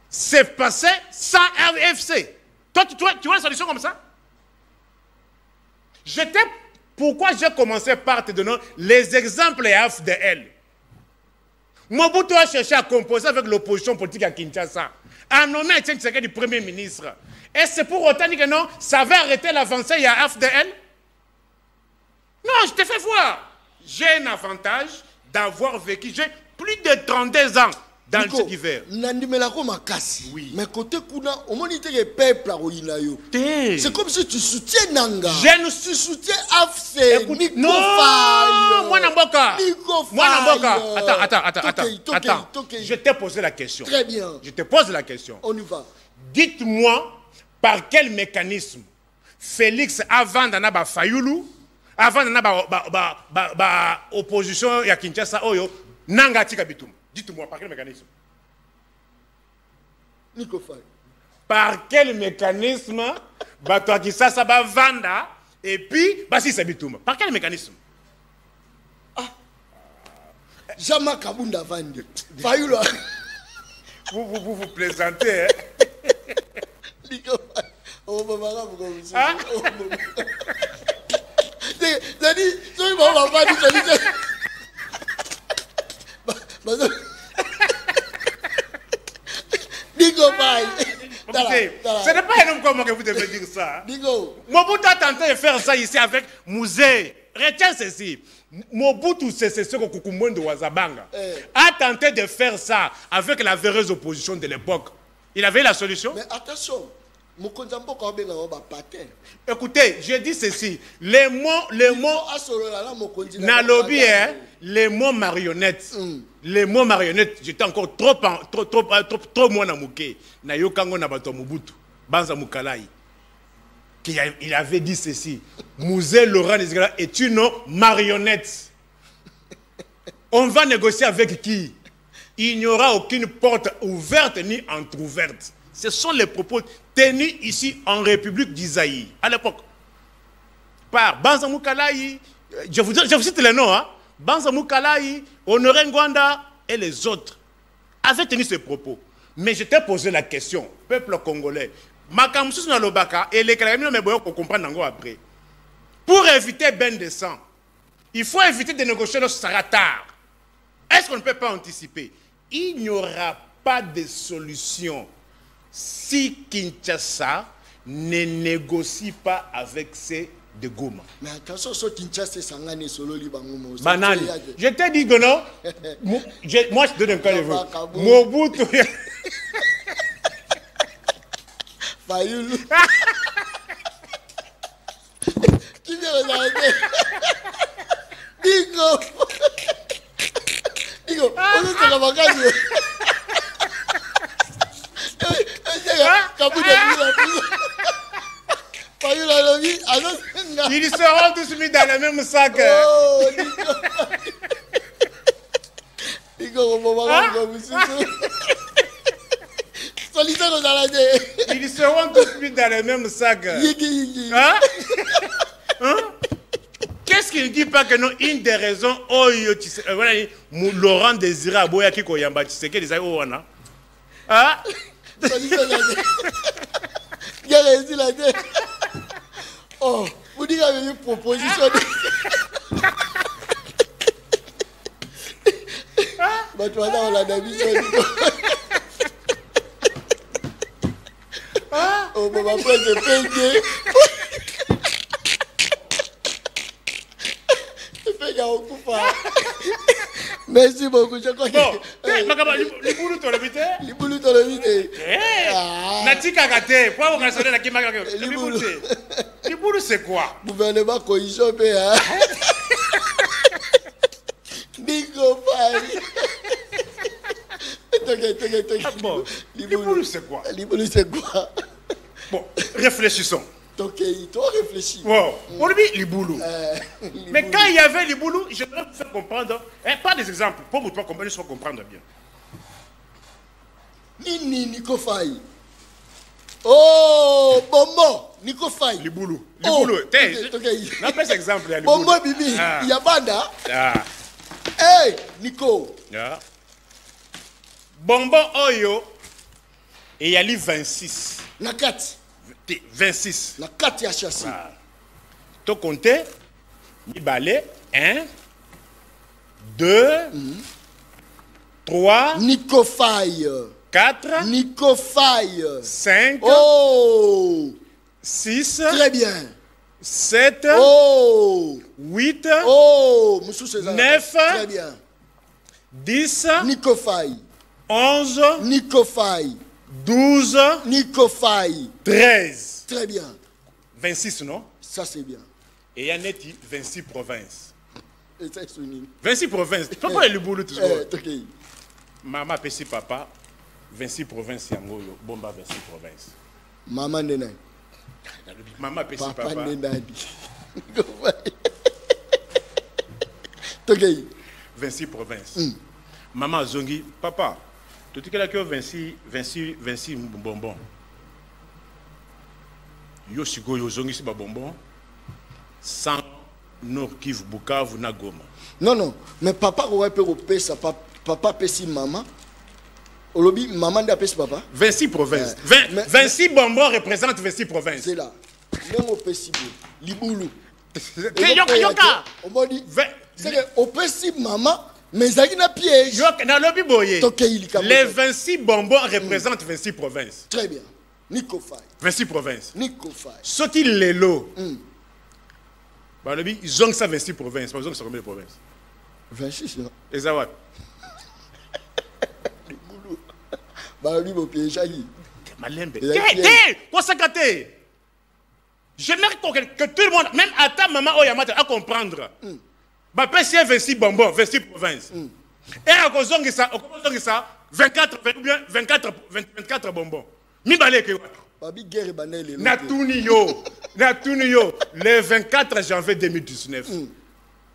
c'est passé sans RFC. Toi, tu vois la solution comme ça? Je t'ai Pourquoi j'ai commencé par te donner les exemples et AFDL? Mobutu a cherché à composer avec l'opposition politique à Kinshasa, a nommé Etienne Tshisekedi du Premier ministre. Et c'est pour autant dire que non, ça va arrêter l'avancée à AFDL? Non, je te fais voir. J'ai un avantage d'avoir vécu, j'ai plus de 32 ans dans le hiver. Oui. Mais côté Kuna, au moins il y a peuple à Oinayo. C'est comme si tu soutiens Nanga. Tu soutiens AFC. Non, moi Namboka. Attends. Je t'ai posé la question. Très bien. Je te pose la question. On y va. Dites-moi par quel mécanisme Félix avant d'Anaba Fayoulou, avant d'Anaba opposition à Kinshasa Oyo, Nanga Tikabitum. Dites-moi, par quel mécanisme? Nico Faye. Par quel mécanisme Bato Kinshasa ba vanda et puis Basi Sabitoum? Par quel mécanisme? Jama Kabunda Vandi. Fayoula. Vous plaisantez, hein? Nico Faye. Oh, maman, vous connaissez. T'as dit, tu vas pas dire. Digo Faye. Ce n'est pas un homme comme moi que vous devez dire ça. Digo. Mobutu a tenté de faire ça ici avec Mouzé. Retiens ceci. Mobutu, c'est ce que Kukumwendo Wazabanga a tenté de faire ça avec la véreuse opposition de l'époque. Il avait la solution. Mais attention. Écoutez, je dis ceci. Les mots Nalobi, les mots marionnettes. Les mots marionnettes, j'étais encore trop moins namouké. Nayokango nabato Mobutu, Banza Mukalai. Il avait dit ceci. Mouzé Laurent Desgala est une marionnette. On va négocier avec qui? Il n'y aura aucune porte ouverte ni entrouverte. Ce sont les propos tenus ici en République d'Isaïe, à l'époque. Par Banza Mukalai, je vous cite les noms, hein? Banza Mukalai, Honoré Ngwanda et les autres avaient tenu ces propos. Mais je t'ai posé la question, peuple congolais, Makamoussous Nalobaka et les Kalamino Meboyo pour comprendre après. Pour éviter ben de sang, il faut éviter de négocier le Saratar. Est-ce qu'on ne peut pas anticiper? Il n'y aura pas de solution si Kinshasa ne négocie pas avec ces de Goma. Mais attention, ce Kinshasa Sangane solo libango. Banani. Je t'ai dit que non. Moi, je te donne un cas de vous. Mobutu. Fayoulou. Qui vient regarder? Digo. On est sur la vacances. Ils seront tous mis dans le même sac. Oh, Ils seront tous mis dans le même sac. Hein? Qu'est-ce qu'il ne dit pas que non, une des raisons, Laurent Désiré Aboya qui koyamba, tu sais que les aïwana. Hein? Oh, vous dites qu'il y a une proposition. On l'a oh, maman, après, je paye. Merci beaucoup, je crois que... Bon, Liboulou Tolobité. Liboulou Tolobité. Natika Gate, pourquoi vous cassez la Kimaka? Liboulou, c'est quoi? Gouvernement cohésion, hein? Nico Faye. Bon, Liboulou, c'est quoi? Liboulou, c'est quoi? Bon, réfléchissons. Ok, toi réfléchis. Wow. On dit Liboulou. Mais quand il y avait Liboulou, je vais vous faire comprendre. Pas des exemples, pour vous comprendre bien. Nini Nico Faye. Oh, Bombo, Nico Faye. Liboulou. Oh, n'a pas exemple. Bombo Bibi, il y a Banda. Hey, Nico. Bombo Oyo, et il y a 26. Nakati. 26. Nakati à chasser. Tu comptes Mibale, 1, 2, 3, Nico Faye. 4, Nico Faye. 5, Oh. 6, Très bien. 7, Oh. 8, Oh. Monsieur César. 9, Très bien. 10, Nico Faye. 11, Nico Faye. 12, Nico Faye. 13. Très bien. 26, non? Ça, c'est bien. Et il y a net 26 provinces. Et ça, c'est une... 26 provinces. Pourquoi le boulot tout ça? Ok. Maman pesi papa 26 provinces yango yo bomba 26 provinces. Maman Nena. Maman pesi Papa papa Nena. Ok. 26 provinces. Maman zongi papa tu dis que là que 26 bonbons. Yo sigo yo zongi si ba bonbon sans Nord Kivu Bukavu na Goma. Non, non. Mais papa aurait pu repérer ça. Papa pèse maman. Olobi, maman n'a pèse papa. 26 provinces. Mais 26 bonbons représentent 26 provinces. c'est là. Même au pèse Liboulou. Yoka. On m'a dit, c'est que au pèse maman, mais ça n'a piège. Yoka na lobi boye. Les 26 bonbons représentent 26 provinces. Très bien. Nico Faye. 26 provinces. Nico Faye. Ce qui les lots. Ils ont ça 26 provinces. Ils ont ça combien de provinces? 26, non? Et ça va. Balobi mon pied, Jagi. Malembe. Quoi ça gâté? J'aimerais que tout le monde, même à ta maman Oyamata, à comprendre. Bah, c'est 26 bonbons, 26 provinces. Et à cause de ça, 24 bonbons. Mi balé que Babi guerre banel. Natuniyo, le 24 janvier 2019. Il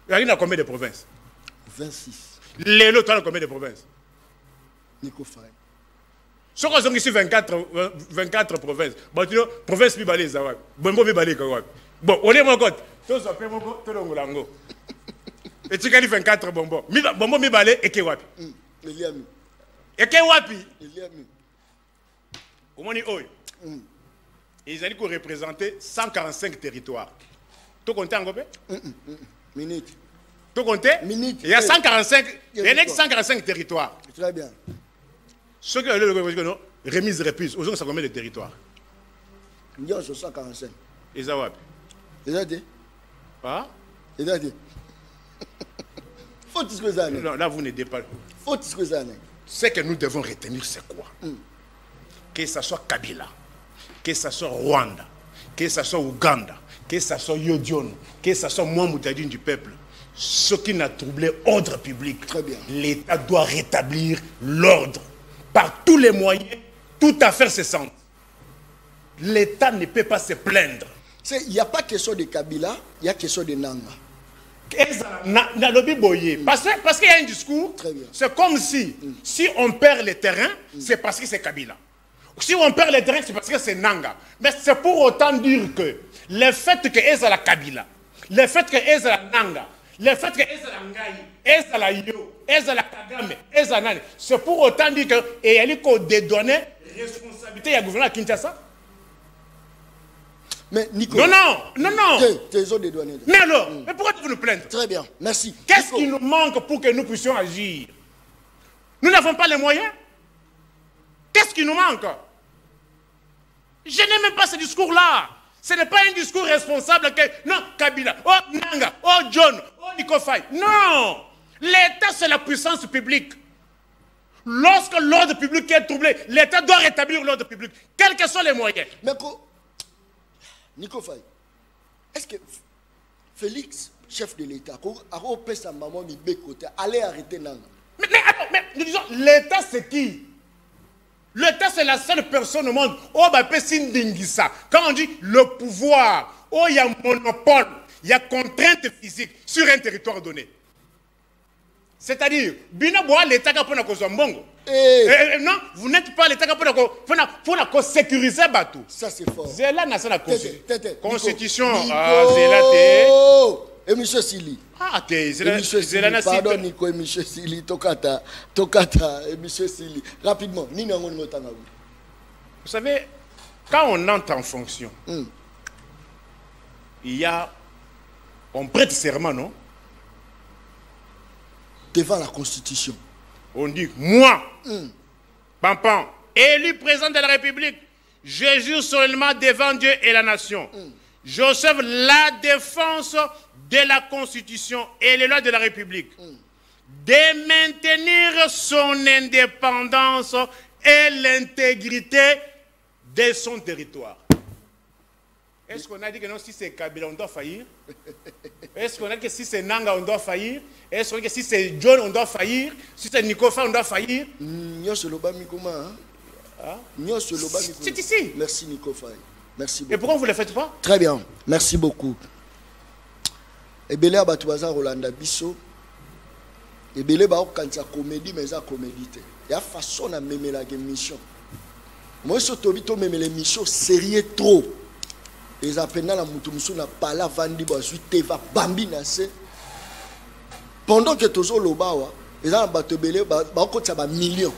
y a combien de provinces? 26. Les lots, tu as combien de provinces? Nico Faye. Ce qu'on a ici 24 provinces. Bon, tu vois, province Bibalé, Zawak. Bon, Bibalé, Kawak. Bon, on est mon côté. Tout ça, mon côté, tout le monde. Et tu as 24 bonbons. Bonbon Bibalé et Kewapi. Eliami. Et Kewapi. Eliami. Au moins, ils allaient représenter 145 territoires. Tu comptes en Gobé? Minute. Tu comptes? Minute. Il y a 145 territoires. Très bien. Ce que le remise reprise, aux gens, ça combien de territoires? Il y a 145. Et ça va. Et ça dit? Ah? Et ça dit? Faut ce que ça n'est. Non, là, vous n'aidez pas. Faut ce que ça n'est. Ce que nous devons retenir, c'est quoi? Que ce soit Kabila, que ce soit Rwanda, que ce soit Ouganda, que ce soit Yodion, que ce soit moi, Moutadine du peuple, ce qui n'a troublé l'ordre public, l'État doit rétablir l'ordre par tous les moyens, toute affaire cessante. L'État ne peut pas se plaindre. Il n'y a pas question de Kabila, il y a question de Nanga. Parce qu'il y a un discours, c'est comme si on perd le terrain, c'est parce que c'est Kabila. Si on perd le terrain, c'est parce que c'est Nanga. Mais c'est pour autant dire que le fait que Ezala Kabila, le fait que Ezala Nanga, le fait que Ezala Ngai, Ezala Yo, Ezala Kagame, Ezala Nani, c'est pour autant dire que il y a dédonné responsabilité à gouvernement à Kinshasa. Mais Nico. Non. Dédouané. Mais alors, mais pourquoi vous nous plaindre? Très bien, merci. Qu'est-ce qui nous manque pour que nous puissions agir? Nous n'avons pas les moyens. Qu'est-ce qui nous manque? Je n'aime même pas ce discours-là. Ce n'est pas un discours responsable que... Non, Kabila, oh Nanga, oh John, oh Nico Faye. Non! L'État, c'est la puissance publique. Lorsque l'ordre public est troublé, l'État doit rétablir l'ordre public. Quels que soient les moyens. Mais Nico Faye, est-ce que Félix, chef de l'État, allait arrêter Nanga? Mais nous disons, l'État c'est qui? L'État c'est la seule personne au monde. Oh, bah, quand on dit le pouvoir, oh, il y a monopole, il y a contrainte physique sur un territoire donné. C'est-à-dire, l'État qui a pour Mbongo. Non, vous n'êtes pas l'État qui a sécuriser Batou. Ça c'est fort. C'est là la constitution. Et M. Sili. Pardon, Nico, et M. Sili, Tokata, et M. Sili. Rapidement, vous savez, quand on entre en fonction, il y a On prête serment, non? Devant la Constitution. On dit, moi, Pampan, élu président de la République, je jure solennellement devant Dieu et la nation. J'observe la défense de la Constitution et les lois de la République. De maintenir son indépendance et l'intégrité de son territoire. Est-ce qu'on a dit que non, si c'est Kabila, on doit faillir? Est-ce qu'on a dit que si c'est Nanga, on doit faillir? Est-ce qu'on a dit que si c'est John, on doit faillir? Si c'est Nikofa, on doit faillir? C'est ici. Merci Nikofa. Merci beaucoup. Et pourquoi vous ne le faites pas? Très bien. Merci beaucoup. Ebele Abatuaza Rolanda Bisso. Ebele Bao Kansa comédie, mais ça comédie. Il y a façon à même la mission. Moi, je suis même l'émission sérieux trop. Les apprenants la Moutoumsou n'a pas la vandi teva bambi nase. Pendant que tous les lobawa, les gens batebele ba millions.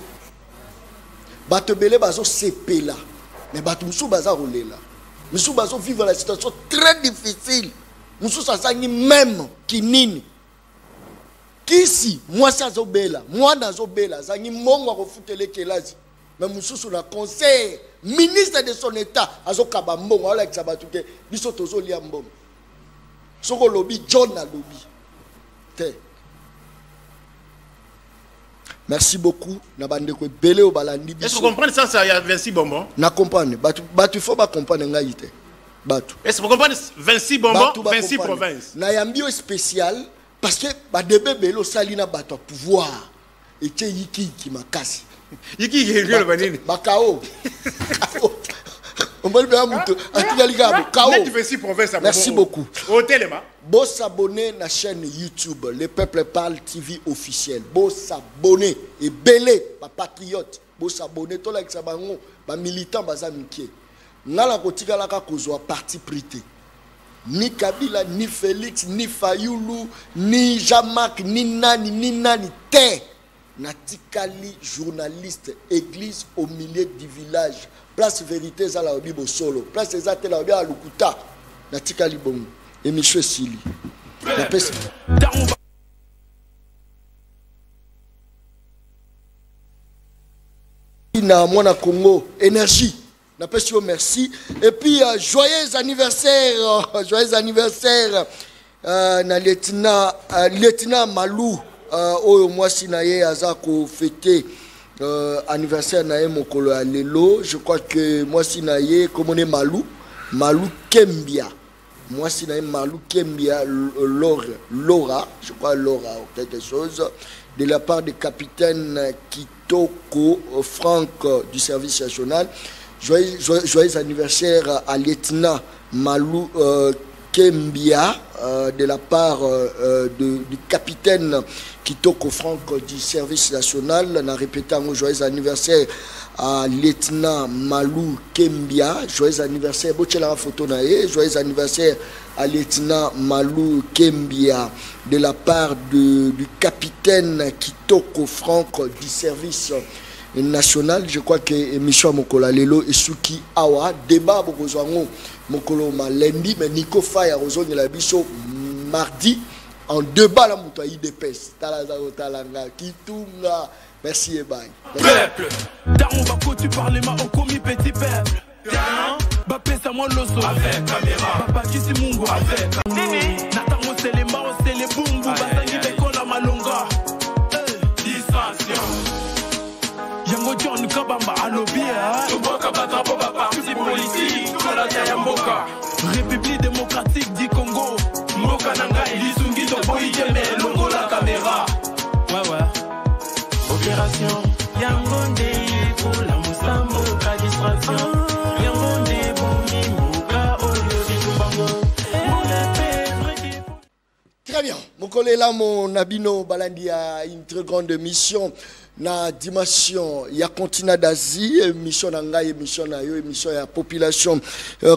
Batebele bazo CP là. Mais Batumsou baza roulé là. Moussou bazo vivre la situation très difficile. Moussou ça sangi même kinini. Kisi moi ça zobela, moi na zobela, sangi mongo ko futele kelazi. Mais Moussou sur le conseil ministre de son état azo kabambo wala kisabatuke biso tozo liambom. Soko lobby John na lobby. Te. Merci beaucoup. Est-ce que vous comprenez ça, il y a 26 bonbons? Je comprends. Il faut pas comprendre. Est-ce que vous comprenez 26 bonbons, 26 provinces? Il y a un bio spécial parce que les bébés salina bato pouvoir. Et c'est Yiki qui m'a cassé. Yiki qui est le banini. Bakao. On va le faire à 26 provinces. Merci beaucoup. Au téléma. Bon s'abonner à la chaîne YouTube Le Peuple Parle TV officiel. Bon s'abonner et belé pa patriote. Bon s'abonner tout like sabango ba militant baza miké. Ngala kotika la ka kozwa parti prité. Ni Kabila, ni Félix, ni Fayoulou, ni Jean-Marc, ni nani te. Natikali journaliste église au milieu du village. Place vérité za la obibo solo. Place ezate la obia lukuta. Natikali bongo. Et Michel Sili. Na mwana Congo énergie. N'appelle merci. Et puis joyeux anniversaire na lieutenant Malou oyo mwasi na ye azako fêter anniversaire na ye mokolo ya lelo. Je crois que mwasi na ye komone Malou Kembia. Moi, si je Malou Kembia Laura, je crois Laura ou quelque chose, de la part du capitaine Kitoko Franck du service national. Joyeux anniversaire à lieutenant Malou Kembia de la part du capitaine Kitoko Franck du service national. On a répété un joyeux anniversaire à lieutenant Malou Kembia. Joyeux anniversaire. Joyeux anniversaire à lieutenant Malou Kembia de la part du capitaine Kitoko Franck du service national. Je crois que émission Mokola Lelo et Suki Awa débat Bokozwango Mokolo lundi mais Nico Faya Roson la biso mardi en débat la moutaï de pes Talazago Talanga Kitunga. Merci et bye. Peuple, Daron Bako, tu parles ma au commis petit peuple. Bapé ça moi l'osso avec caméra. Papa qui c'est mungo avec Nini. Natamo c'est les maos, c'est les boum boum. Basangi l'école à Malonga. Distraction. Yango John Kabamba à l'obia. Tuboka batrapo papa. C'est politique. Tout la taille Mboka. République démocratique du Congo. Mboka Nanga et Lisungi Toboy Jeme. Longo la caméra. Ouais. Opération Yangonde pour la Moussambo, la distraction. Yangonde Bondi Mouka, Très bien. Mon collègue là, mon Abino Balandi a une très grande mission. Na dimension ya continent d'Asie, émission nangai, émission na yo, émission ya population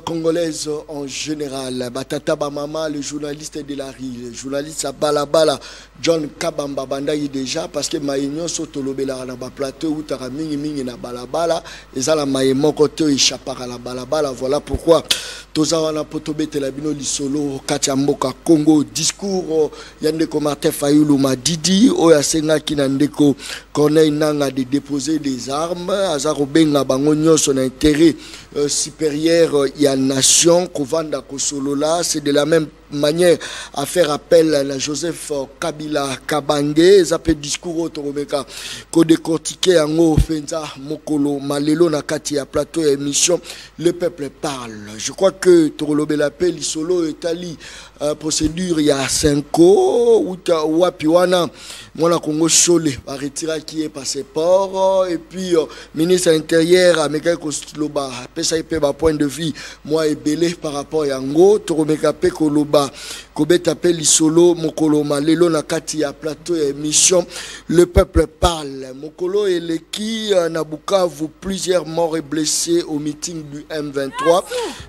congolaise en général. Batata Bamama, le journaliste de la rue, le journaliste à Balabala, John Kabamba Bandayi déjà, parce que maïnion sotolobela na ba plateau ou tara mingi na Balabala, et ça la maïmon côté échappara la Balabala, voilà pourquoi tozawana potobete la bino lisolo kati ya mboka Congo. Discours yandeko Martin Fayulu Madidi oya senga kina ndeko Corneille Nanga de déposer des armes azaro benga bango nyonso na intérêt supérieur ya nation kovanda kosolola. C'est de la même manière à faire appel à la Joseph Kabila Kabange zape discours otoromeka ko décortiquer yango penza mokolo malelo na kati ya plateau et émission Le Peuple Parle. Je crois que torolobela pe lisolo etali procédure ya 5 ans wapi wana mwana Congo Chole a retiré qui est passeport et puis ministre intérieur ameka ko loba pesa ipe ba point de vue moi ebele par rapport yango toromeka pe ko loba kobeta pe lisolo mokolo malelo na kati ya plateau et émission Le Peuple Parle. Mokolo eleki na Bukavu, plusieurs morts et blessés au meeting du M23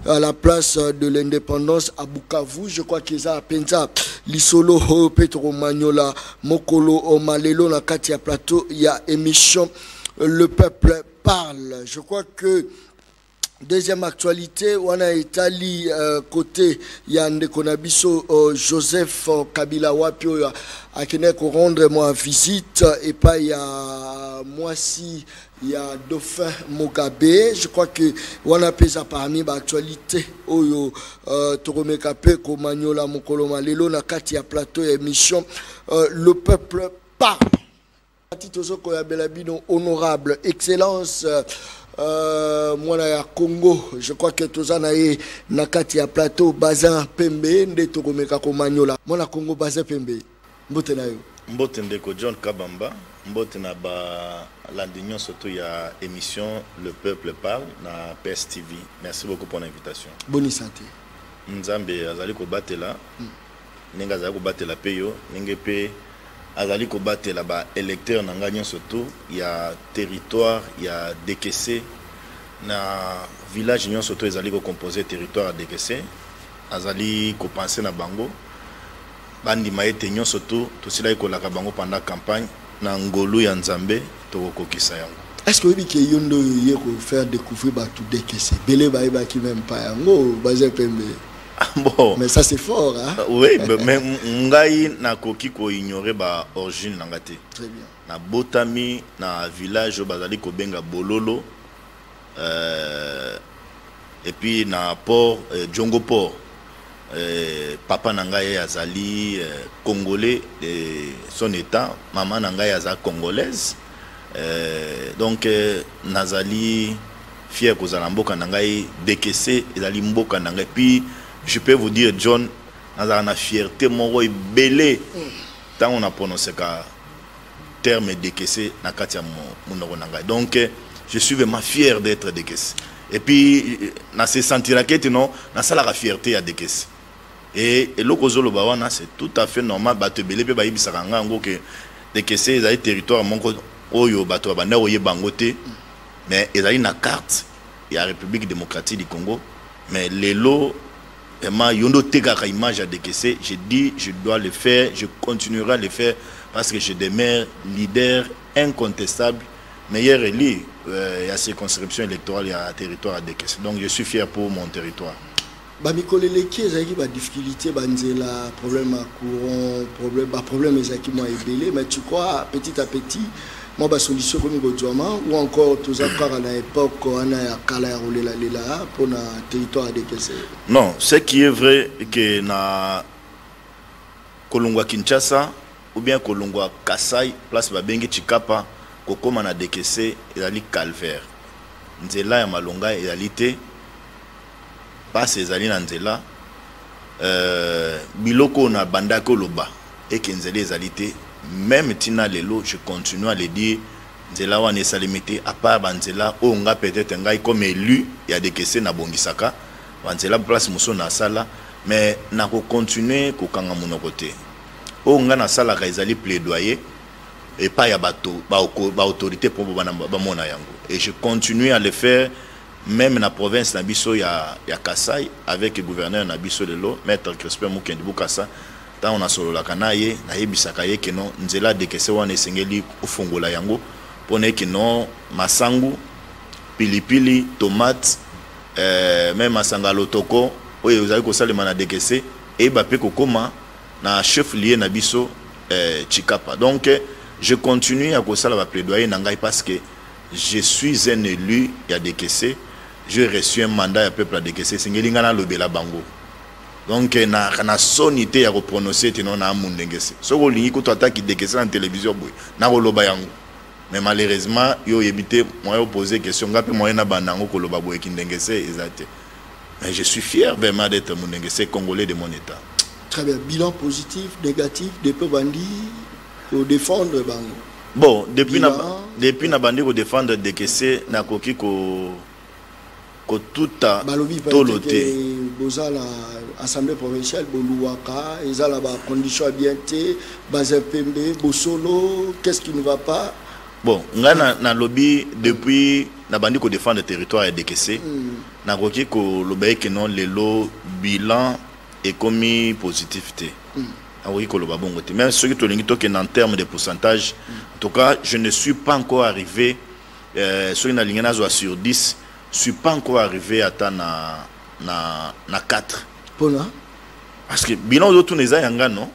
à la place de l'indépendance à Bukavu. Je crois qu'ils a penza lisolo Petro Magnola mokolo o malelo na kati ya plateau ya émission Le Peuple Parle. Je crois que deuxième actualité, on a Italie côté Yande Konabiso Joseph Kabila Wapio a kene ko rendre moi visite et pas il y a moi si il y a Dauphin Mugabe. Je crois que on a pesa parmi ba actualité oyo toromeka pe ko manyola mokolo malelo na kati ya plateau émission Le Peuple Parle. Titozo Koyabelabino honorable excellence mwana ya Congo. Je crois que tozana ye na kati ya plateau Bazin Pembe nde tokomeka ko manyola mwana Congo Bazin Pembe mbote na yo mbote ndeko John Kabamba mbote na ba landinyon surtout ya émission Le Peuple Parle na PS TV. Merci beaucoup pour l'invitation. Bonne santé. Nzambe azali ko batela ninga azali ko batela peyo ninge pe azali ko batela ba électeur na ngagnon surtout ya territoire ya décaissé na village nyon surtout ezali ko composer territoire décaissé azali ko penser na bango bandi maete nyon surtout to sila ko la bango pendant campagne na ngolu ya Nzambe to kokisa yango. Est-ce que que yondo ye ko faire découvrir ba tout décaissé belé ba ki même pas yango Bazin Pembe. Bon. Mais ça c'est fort hein. Oui, mais ngai na koki ko ignorer ba origine nangate. Très bien. Na botami na village bazali ko benga Bololo et puis na port Djongo port papa nangai azali congolais de son état, maman nangai aza congolaise donc nazali fier ko za mboka nangai décaissé ezali mboka nangai puis je peux vous dire, John, nous avons une fierté, mon belé. Tant on a prononcé le terme décaissé, donc je suis vraiment fier d'être décaissé. Et puis, dans ce sentiment que non, dans ça la fierté à décaissé. Et le kozolo bawana c'est tout à fait normal. Bato belé pe bayi bisaranga ngo que décaissé les territoires monko oyo bato banda oye bangote, mais ils ont na carte. Il y a la République démocratique du Congo, mais les lots yondo tega ka image à décaisser. Je dis je dois le faire, je continuerai à le faire parce que je demeure leader incontestable, meilleur élu à circonscription électorale et à territoire à décaisser. Donc je suis fier pour mon territoire. Bamikoleleki ezaki ba difficulté banzela problème à courant problème ezaki moi ebelé, mais tu crois petit à petit moi ba solution comme Godjama ou encore tous encore à l'époque on a kala ya rolela lela pour na territoire à décaisser. Non, ce qui est vrai que na Kolongwa Kinshasa ou bien Kolongwa Kasai place babengi Chikapa kokoma na décaisser ezali calvaire. Nzela ya malonga ezali te passe ezali na nzela biloko na bandako loba et que nzela ezali te. Même tina lelo je continue à le dire nzela wana esalimité à part banzela onga peut-être ngai comme élu ya décaissé na bongisaka banzela place muso na sala mais na ko continuer ko kanga monoko te onga na sala ka ezali plaidoyer et pas ya bato ba autorité pour ba mona yango et je continue à le faire même na province na biso ya Kasai avec le gouverneur na biso lelo maître Crispin Mukendi Bukasa. Tant on a solo la kanaye na yebisaka ye ke non nzela décaissé wana esengeli ofungola yango pone ke non masangu pilipili tomate même à Sangalotoko oyo vous avez ko salema na DKC et ba pe ko koma na chef lié na biso Chikapa. Donc je continue à ko sala ba plaidoyer na ngai parce que je suis un élu ya DKC, j'ai reçu un mandat ya peuple à DKC singelinga na lobela bango. Donc na sonité ya ko prononcer tino na mundengese. So ko lingi ko attaque DKC na télévision boy na ko loba yango. Mais malheureusement yo yebité moi poser question ngapi moi na bandango ko loba boy kindengese exact. Mais je suis fier vraiment d'être mundengese congolais de mon état. Très bien, bilan positif, négatif, depuis bandit pour défendre bango. Bon, depuis na bandi ko défendre DKC na koki ko tout a toloté. Bozala assemblée provinciale boluwaka, ezala ba conditions bien té, bazepembe, bosolo, qu'est-ce qui ne va pas? Bon, ngana na lobby depuis na bandi ko défendre le territoire et DKC. Na koki ko lobaye que non lelo bilan et commis positivité. Même ceux qui ont en termes de pourcentage, en tout cas, je ne suis pas encore arrivé, sur une ligne sur 10, je ne suis pas encore arrivé à na 4. Parce que bilan de tous les ans, non?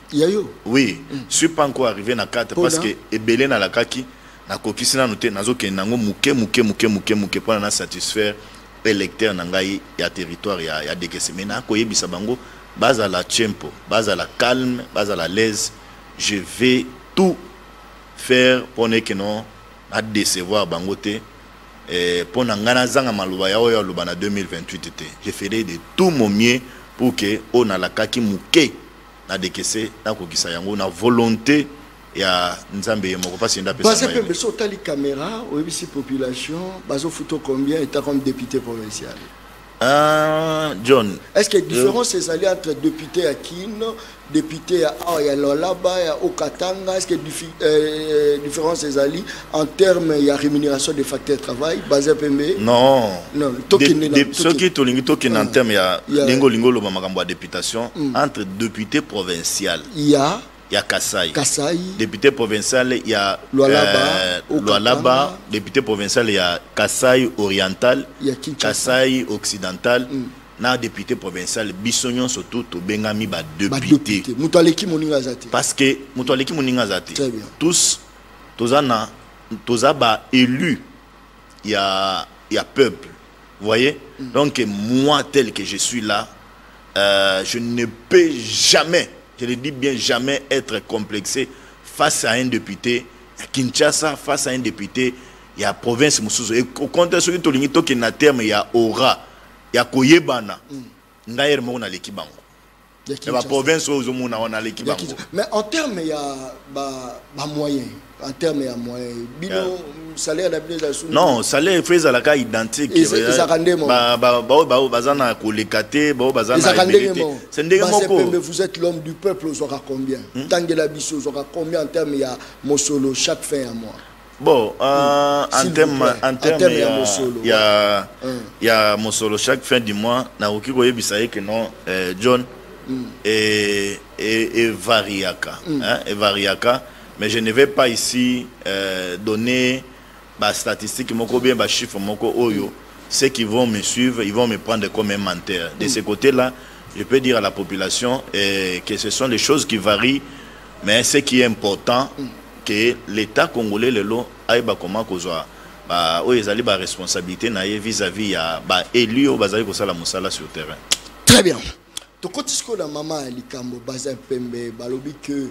Oui, je ne suis pas encore arrivé à 4 parce que Ebele na la kaki, na kokisi na noté, nazo ke nango muke pour na satisfaire électeur nangai ya territoire ya DKC. Mais na koye bisabango. Base à la tempo, base à la calme, base à la l'aise, je vais tout faire pour que non à décevoir Bangote et pour n'angana zanga maluba ya oyo luba na 2028 été. Je ferai de tout mon mieux pour que on a la kaki muke na DKC na kokisa yango na volonté ya nzambe yemoko parce que ndapesa. Parce que beso tali caméra ou bisi population bazo photo combien état comme député provincial. John. Est-ce qu'il y a une différence ces entre député à Kin, député à Lolaba, à Okatanga? Est-ce qu'il y a une différence ces alliés en termes de rémunération des facteurs de travail basé PMB? Non. Ce qui est en termes de lingo députation entre député provincial. Il y a Kassai. Député provincial, il y a Lualaba. Député provincial, il y a Kassai oriental, Kassai occidental. Na député provincial, Bissonyon surtout, Bengami ba député. Parce que Moutoualeki Mouningazate, tous ba élus, il y a peuple. Vous voyez? Donc moi tel que je suis là, je ne peux jamais, je le dis bien, jamais être complexé face à un député à Kinshasa, face à un député, il y a province Moussouzo. Et au contraire, ce qui est en terme, il y a Aura, il y a Koyebana, Ngayer Mona Lekibango. La province Ozomuna, on a l'équibango. Mais en terme, il y a moyen. En termes, il y a moyen. Bino, salaire d'abnégation. Non, salaire fait à la cas identique. Et c'est vous êtes l'homme du peuple, vous aurez combien? Tangela Bissou, vous aurez combien en termes, il y a Mosolo chaque fin à mois? Bon, en termes, il y a Mosolo chaque fin du mois. Na oki koye bisaye que non, John et Variaka, et Variaka. Mais je ne vais pas ici donner ma statistique, moko bien, ma chiffre, moko oyo. Ceux qui vont me suivre, ils vont me prendre comme un menteur. De ce côté-là, je peux dire à la population que ce sont les choses qui varient, mais ce qui est important, que l'État congolais, le lot, aille comment kozwa, ils ont la responsabilité vis-à-vis ya élu au bazali ko sala musala sur terrain. Très bien. To kotisko na mama likambo Bazin Pembe balobi que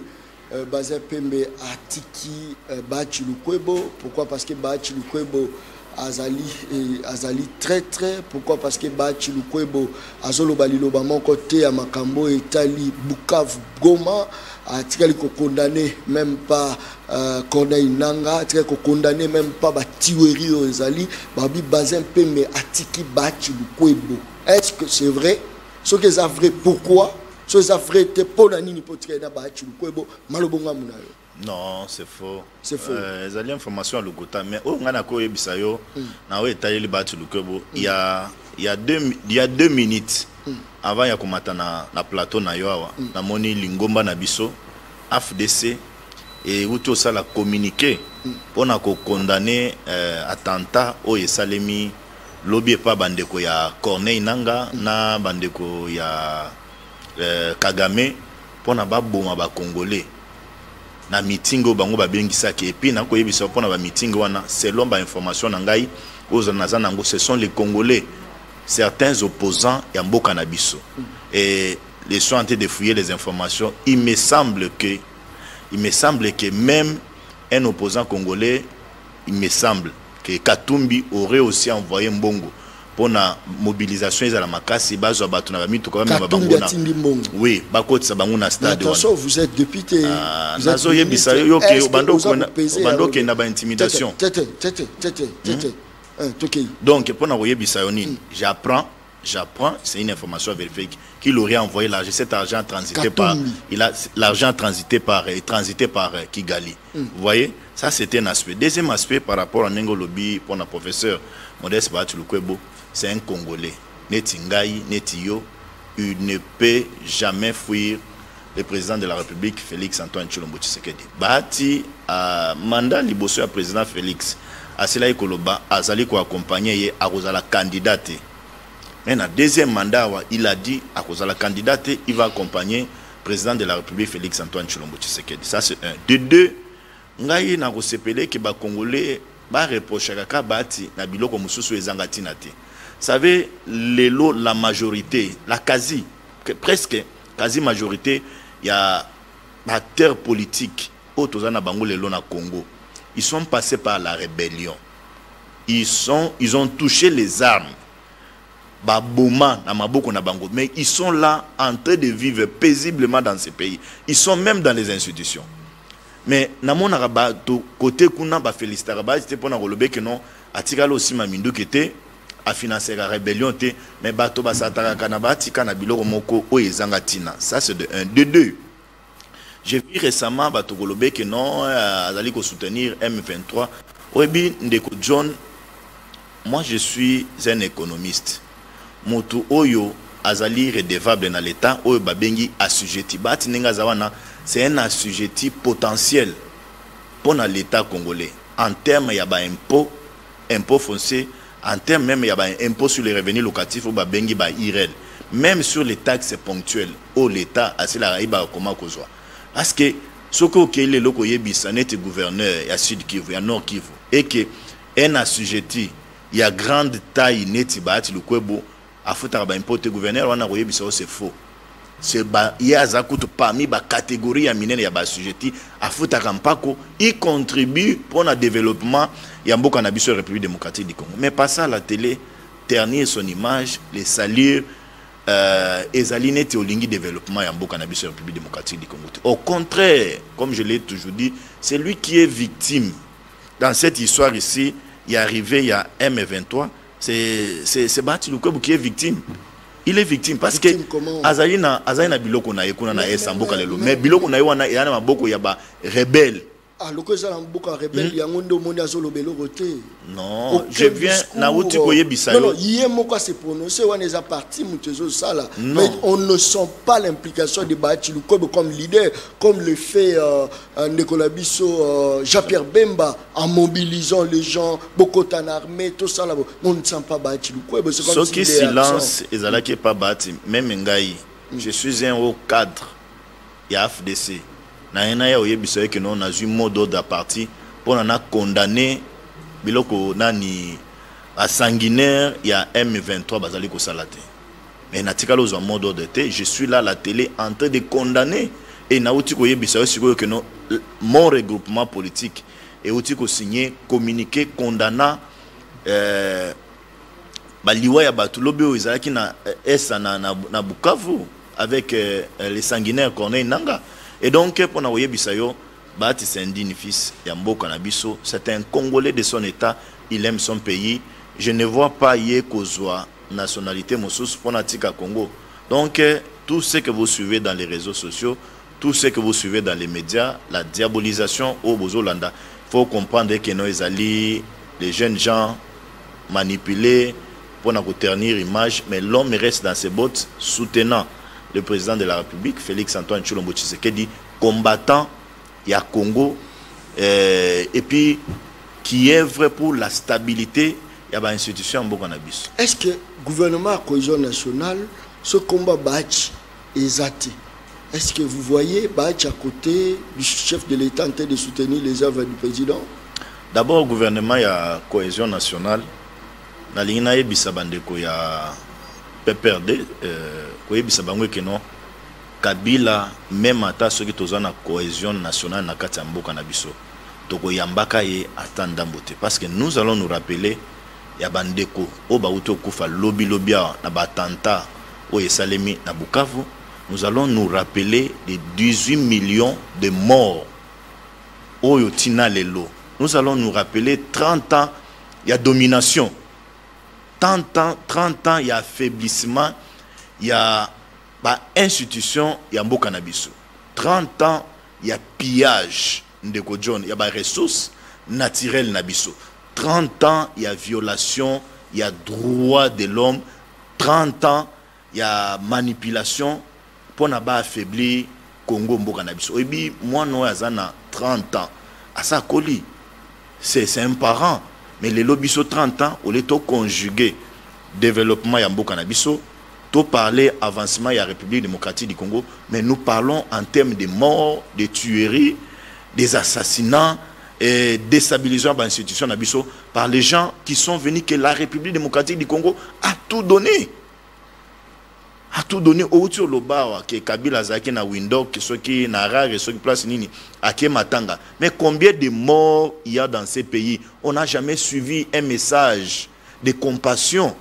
Bazin Pembe atiki Bachi Lukwebo. Pourquoi? Parce que Bachi Lukwebo azali très. Pourquoi? Parce que Bachi Lukwebo azolo baliloba mon côté à Makambo Itali Bukavu Goma atikali ko condamné même pas condamné nanga atikali ko condamné même pas ba tiweri ezali babi Bazin Pembe atiki Bachi Lukwebo. Est-ce que c'est vrai? Ce que c'est vrai, pourquoi? Ce que c'est vrai, c'est pour la nini pour tirer na Bachi Lukwebo malobonga munayo. Non, c'est faux. C'est faux. Les alliés information à l'Okota, mais au Nganako et Bisayo, na ouais taillé Bachi Lukwebo. Il y a 2 minutes avant il y a comme na plateau na yoawa, na moni lingomba na biso, AFDC et où tout ça l'a communiqué pour na condamner attentat au Yesalemi lobby pas bandeko ya Corneille Nanga na bandeko ya Kagame pona ba boma ba congolais na meeting o bango ba bengisaki et puis na ko yebisa pona ba meeting wana selon ba information na ngai nango ce sont les Congolais, certains opposants ya mboka na biso. Et les sont en train de fouiller les informations. Il me semble que même un opposant congolais, il me semble que Katumbi aurait aussi envoyé Mbongo pour la mobilisation de la makasi bazo batu na mitu kwa même babangona. Oui, bakoti sa bangona stade. Attention, vous êtes député. Nazo yebisa yo ke bando ke na ba intimidation. Donc, pour j'apprends, c'est une information vérifiée qu'il aurait envoyé l'argent, cet argent transité par, l'argent transité par Kigali. Vous voyez, ça c'était un aspect. Deuxième aspect par rapport à Nengo Lobby, pour le professeur Modeste Bahatulukwebo, c'est un Congolais. Netingaï, Netiyo, il ne peut jamais fuir le président de la République, Félix Antoine Tshilombo Tshisekedi. Bahati, mandat liboso à président Félix. Asila Ekoloba azali ko accompagner à la candidate. Maintenant deuxième mandat il a dit à cause de la candidate il va accompagner le président de la République Félix Antoine Tshilombo Tshisekedi. Ça c'est un. De deux, ngai na ko sepelé que ba congolais ba reprocher kaka bati na biloko mususu ezangati na te. Vous savez la majorité, la presque quasi majorité il y a acteurs politiques autour na bango lelo na Congo. Ils sont passés par la rébellion. Ils ont touché les armes. Mais ils sont là en train de vivre paisiblement dans ces pays. Ils sont même dans les institutions. Mais namon arabato côté kuna ba féliciter arabat c'était pour na relever que non atikalo aussi mamindu qui était à financer la rébellion té mais bato ba satara kana batika na biloko moko o ezangatina. Ça c'est de 1 de 2. J'ai vu récemment Batogolobe que non, Azali ko soutenir M23. Oebi Ndeko John, moi je suis un économiste. Motu Oyo Azali redevable dans l'État, Oyo Babengi assujetti. Bati Nenga Zawana, c'est un assujetti potentiel pour l'État congolais. En termes, il y a impôt foncier, en termes même, il y a impôt sur les revenus locatifs, ou Babengi IRL. Même sur les taxes ponctuelles, où l'État a la Raïba comment kozwa. Parce que ce que les locaux yebisa net gouverneur à Sud Kivu, à Nord Kivu, et que un assujetti, il y a grande taille net bati le kwebo, à foutre ba importe gouverneur, on a yebisa c'est faux. C'est ba il y a zakuto parmi ba catégorie ya minene ya ba assujetti, à foutre kampako, il contribue pour le développement ya mboka na biso République démocratique du Congo. Mais pas ça à la télé, ternir son image, les salir. Ezaline Théolingi développement et en cannabis sur la République démocratique du Congo. Au contraire, comme je l'ai toujours dit, c'est lui qui est victime. Dans cette histoire ici, il est arrivé, il y a M23, c'est Bati Lukwebo qui est victime. Il est victime parce que Azalina Biloko na ekuna na Esamboka lelo. Mais Biloko na wana yana maboko ya ba rebelle. Non, je viens na uti koye bisayo. Non, hier moko s'est prononcé on est parti mutezo sala. Mais on ne sent pas l'implication de Bahati Lukwebo comme leader, comme le fait Nicolas Bisso, Jean-Pierre Bemba en mobilisant les gens, beaucoup en armée, tout ça là. On ne sent pas Bahati Lukwebo. C'est comme si silence ezalaki pas Bahati. Même ngai, je suis un haut cadre. Il y a FDC. Na oyebiso que non a eu mot d'ordre à partir pour en condamner biloko nani a sanguinaire il y a M23 bazali ko salate. Mais natika lo zo mot d'ordre je suis là à la télé en train de condamner et na uti ko yebiso siko que non mon regroupement politique et uti ko signer communiqué condamnant baliwa ya batulobe o izalaki na esa na Bukavu avec les sanguinaires Corneille Nanga. Et donc, pour nous bisayo, Bahati c'est un digne fils, Yambo Kanabiso, c'est un Congolais de son état, il aime son pays. Je ne vois pas yé kozwa nationalité Moussous pour Natika Congo. Donc, tout ce que vous suivez dans les réseaux sociaux, tout ce que vous suivez dans les médias, la diabolisation au Bozolanda, il faut comprendre que nous allons les jeunes gens manipulés pour nous ternir l'image, mais l'homme reste dans ses bottes soutenant le président de la République, Félix Antoine Tshilombo Tshisekedi, combattant, il y a Congo, et puis qui œuvre pour la stabilité y a une institution beaucoup na biso. Est-ce que le gouvernement à cohésion nationale, ce combat Bachi est athée? Est-ce que vous voyez Bachi à côté du chef de l'État en train de soutenir les œuvres du président? D'abord, le gouvernement à cohésion nationale, na lingina yebisa bandeko ya PPRD, ko yebisa bango ke non Kabila même ata soki toza na cohésion nationale na kati ya mboka na biso. Toko yambaka ye atanda mbote parce que nous allons nous rappeler ya bandeko o bauto kufa lobby na batanta o esalemi na Bukavu. Nous allons nous rappeler les 18 millions de morts o yotina lelo. Nous allons nous rappeler 30 ans il y a domination, 30 ans il y a affaiblissement, il y a institution, il y a mboka na biso. 30 ans il y a pillage ndeko John, il y a ressources naturelles na biso. 30 ans il y a violation, il y a droit de l'homme. 30 ans il y a manipulation pour na ba affaiblir Congo mboka na biso. Et puis moi no azana 30 ans à ça koli. C'est un parent, mais les lobiso 30 ans au lieu de conjuguer développement ya mboka na biso, to parler avancement ya République démocratique du Congo, mais nous parlons en termes de morts, de tueries, des assassinats et déstabilisation de l'institution na biso par les gens qui sont venus que la République démocratique du Congo a tout donné. A tout donné autour le bar que Kabila Zaki na window que ceux qui na rare ceux qui place nini à Matanga. Mais combien de morts il y a dans ces pays? On n'a jamais suivi un message de compassion,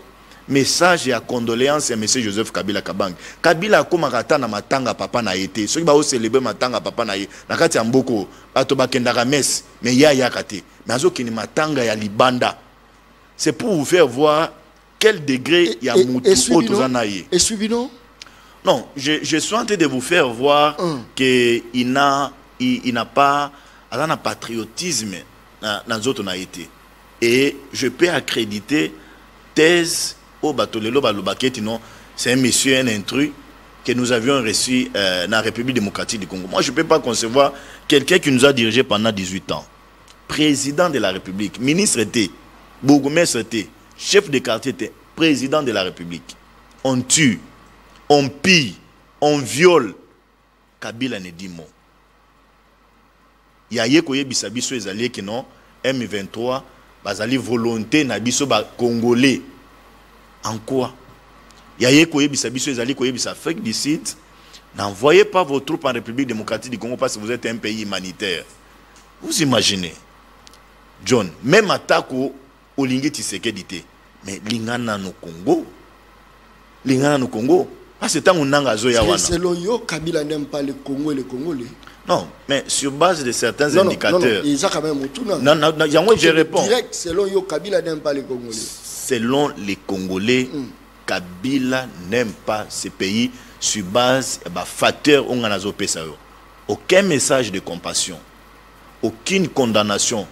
message et à condoléances et monsieur Joseph Kabila Kabang. Kabila comme rata na matanga papa na été. Ceux qui va célébrer matanga papa na yé. Na kati ya mboko bato bakendaka messe mais ya kate. Mais azo kini matanga ya libanda. C'est pour vous faire voir quel degré il y a moutou autozanaye. Et suivi non? Non, je suis en train de vous faire voir qu'il n'a pas un patriotisme dans d'autres naïté. Et je peux accréditer thèse au Batolelo Balobaketi, non, c'est un monsieur, un intrus que nous avions reçu dans la République démocratique du Congo. Moi, je ne peux pas concevoir quelqu'un qui nous a dirigé pendant 18 ans. Président de la République, ministre était, bourgmestre était, chef de quartier était, président de la République. On tue, on pille, on viole. Kabila ne dit mot. Il y a yekoye bisabiso ezali que non M23 bazali volonté na biso ba congolais. En quoi? Il y a yekoye bisabiso ezali koye bisa fake d'ici. N'envoyez pas vos troupes en République démocratique du Congo parce que vous êtes un pays humanitaire. Vous imaginez, John, même attaque au Olingi Tshisekedi te. Mais lingana no Congo, parce que tant on n'a pas selon yo, Kabila n'aime pas le Congo et les Congolais. Non, mais sur base de certains indicateurs. Non, il y a quand même tout. Non, je réponds. Direct, selon yo, Kabila n'aime pas les Congolais. Selon les Congolais, Kabila n'aime pas ces pays sur base de facteurs on a aucun message de compassion, aucune condamnation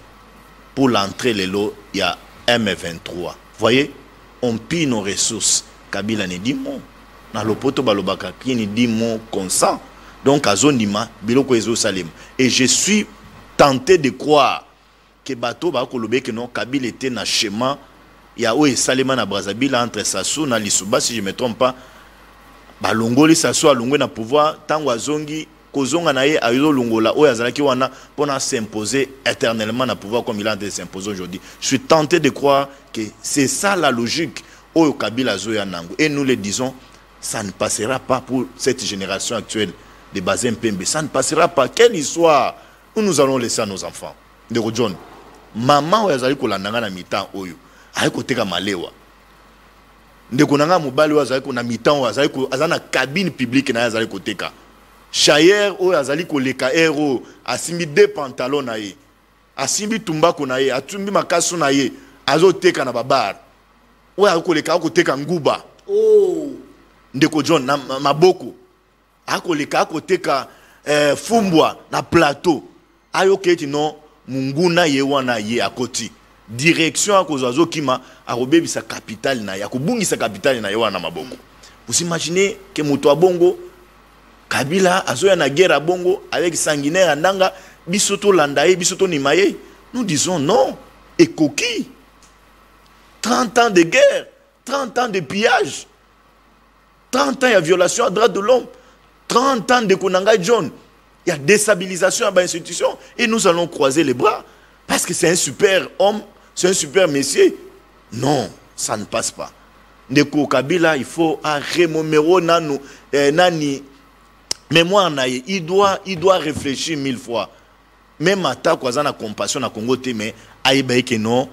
pour l'entrée les lots, il y a M23. Voyez, on pille nos ressources. Kabila ne dit mot. Dans le poto balobaka qui ne dit mot consent. Donc à Zonima, biloko ezo salim. Et je suis tenté de croire que bateau ba kolobe que non Kabila était na schéma. Il y a où Salima na Brazzaville entre Sassou na Lisuba si je me trompe pas. Balongoli Sassou a longwe na pouvoir tango azongi kozonga na ye ayo longola o yazalaki wana pona s'imposer éternellement na pouvoir comme il a de s'imposer aujourd'hui. Je suis tenté de croire que c'est ça la logique au Kabila Zoya Nango. Et nous le disons, ça ne passera pas pour cette génération actuelle de Bazin Pembe. Ça ne passera pas. Quelle histoire où nous allons laisser à nos enfants? De John, maman ou yazali kolandanga na mitan oyo, ayi koteka malewa. Ndeko nanga mobali ou yazali ko na mitan ou yazali ko azana cabine publique na yazali koteka. Chayer ou yazali koleka héros asimbi deux pantalons na ye. Asimbi tumbako na ye, atumbi makasu na ye, azoteka na babar. Ou akoleka akoteka nguba. Oh, ndeko John na maboko. Akoleka akoteka fumbwa na plateau. Ayo keti non munguna ye wana ye akoti. Direction akozazo kima arobebi sa capitale na ya kubungi sa capitale na ye wana maboko. Vous imaginez que moto abongo Kabila azoya na guerre à Bongo avec sanguinaire andanga bisoto landaye bisoto nimaye. Nous disons non et coquille. 30 ans de guerre, 30 ans de pillage, 30 ans il y a violation à droit de l'homme, 30 ans de Konanga John, il y a déstabilisation à l'institution et nous allons croiser les bras parce que c'est un super homme, c'est un super messier. Non, ça ne passe pas. Ndeko Kabila, il faut remémorer nani mémoire naïe. Il doit réfléchir 1000 fois. Même à ta na compassion na Congo mais aïbaï que non,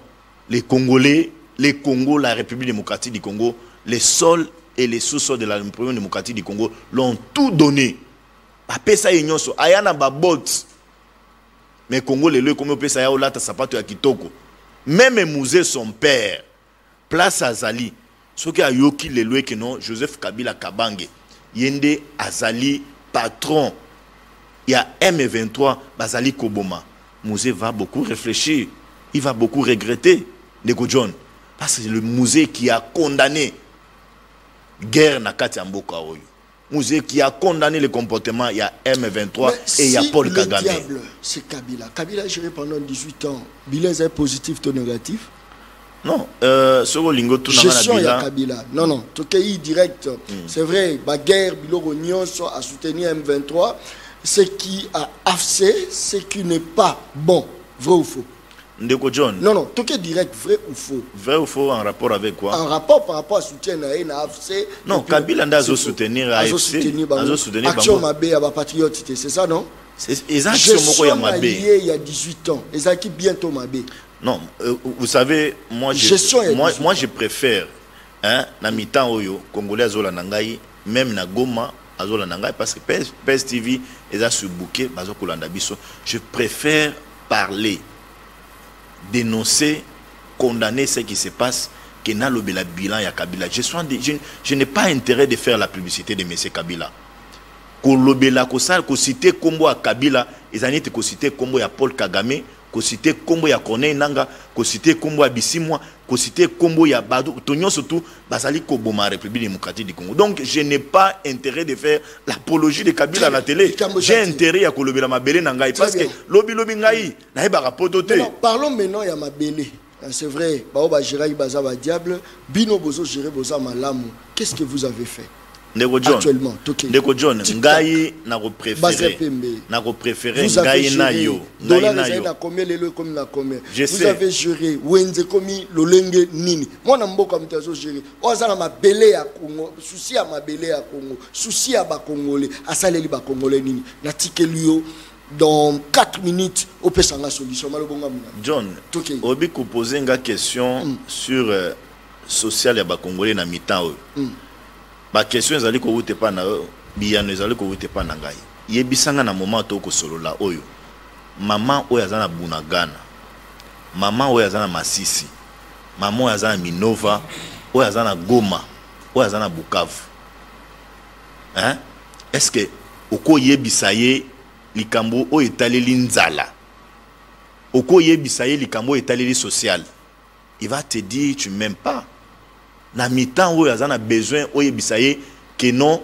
les Congolais, les Congo, la République démocratique du Congo, les sols et les sous-sols de la République démocratique du Congo l'ont tout donné. Après ça yonso ayana ba bot. Mais Congo les comme pesa ya olata sapato ya kitoko. Même musée son père, place Azali. Ce qui a yoki les lois que non, Joseph Kabila Kabange, Yende Azali, patron, il y a M23, Bazali Koboma. Musée va beaucoup réfléchir, il va beaucoup regretter, Nego John, parce que c'est le musée qui a condamné guerre na kati Mboka Oyo. Musée qui a condamné le comportement, il y a M23 et il y a Paul Kagame. Le diable, c'est Kabila. Kabila a géré pendant 18 ans. Bilan est positif ou négatif? Non, gestion ya Kabila. Non, tout est direct. C'est vrai, la guerre, Biloro Nyonso a soutenu M23. Ce qui a affaissé, ce qui n'est pas bon. Vrai ou faux? Ndeko John. Non, tout est direct, vrai ou faux? Vrai ou faux en rapport avec quoi? En rapport par rapport à soutien à AFC. Non, Kabila n'a pas soutenir AFC. Action Mabé à la patriote, c'est ça, non? C'est exactement il y a 18 ans. Et ça qui bientôt Mabé. Non, vous savez, moi je préfère na mi-temps oyo Congolais azola nangai même na Goma azola nangai parce que PS TV eza sur bouquet bazo kolanda biso. Je préfère parler, dénoncer, condamner ce qui se passe que na lobela bilan ya Kabila. Je n'ai pas intérêt de faire la publicité de M. Kabila. Ko lobela ko sal ko citer kombo ya Kabila, ezani te ko citer kombo ya Paul Kagame. Ko citer kombo ya Corneille Nanga, ko citer kombo ya Bisimwa, ko citer kombo ya Badou, Tonyon surtout Bazali Koboma République démocratique du Congo. Donc je n'ai pas intérêt de faire l'apologie de Kabila à la télé. J'ai intérêt à kolobela mabele nangai parce que lobi ngai na ba rapototé. Parlons maintenant ya mabele. C'est vrai, ba gérer bazaba diable, bino bozo gérer boza malamu. Qu'est-ce que vous avez fait? Actuellement, Ndeko John, ngai na préféré ngai na yo. Vous avez géré wenze komi lolenge nini. Moi na mboka mtazo géré. Ozana mabele ya Congo, souci ya mabele ya Congo, souci ya ba Congolais, asaleli ba Congolais nini. Na tikelio dans 4 minutes au pesanga solution malobonga muna. John, obi ko poser une question sur social ya ba Congolais na mi-temps. Ma question ezali ko wute pa na biyano ezali ko wute pa na ngai yebisanga na moment to ko solola oyo mama oyo azana Bunagana, mama oyo azana Masisi, mama oyo azana Minova, oyo azana Goma, oyo azana Bukavu, est-ce que oko yebisa ye likambo oyo etaleli nzala, oko yebisa ye likambo oyo etaleli social, il va te dire tu m'aimes pas. Na mi-temps où il a besoin oye bisaye que non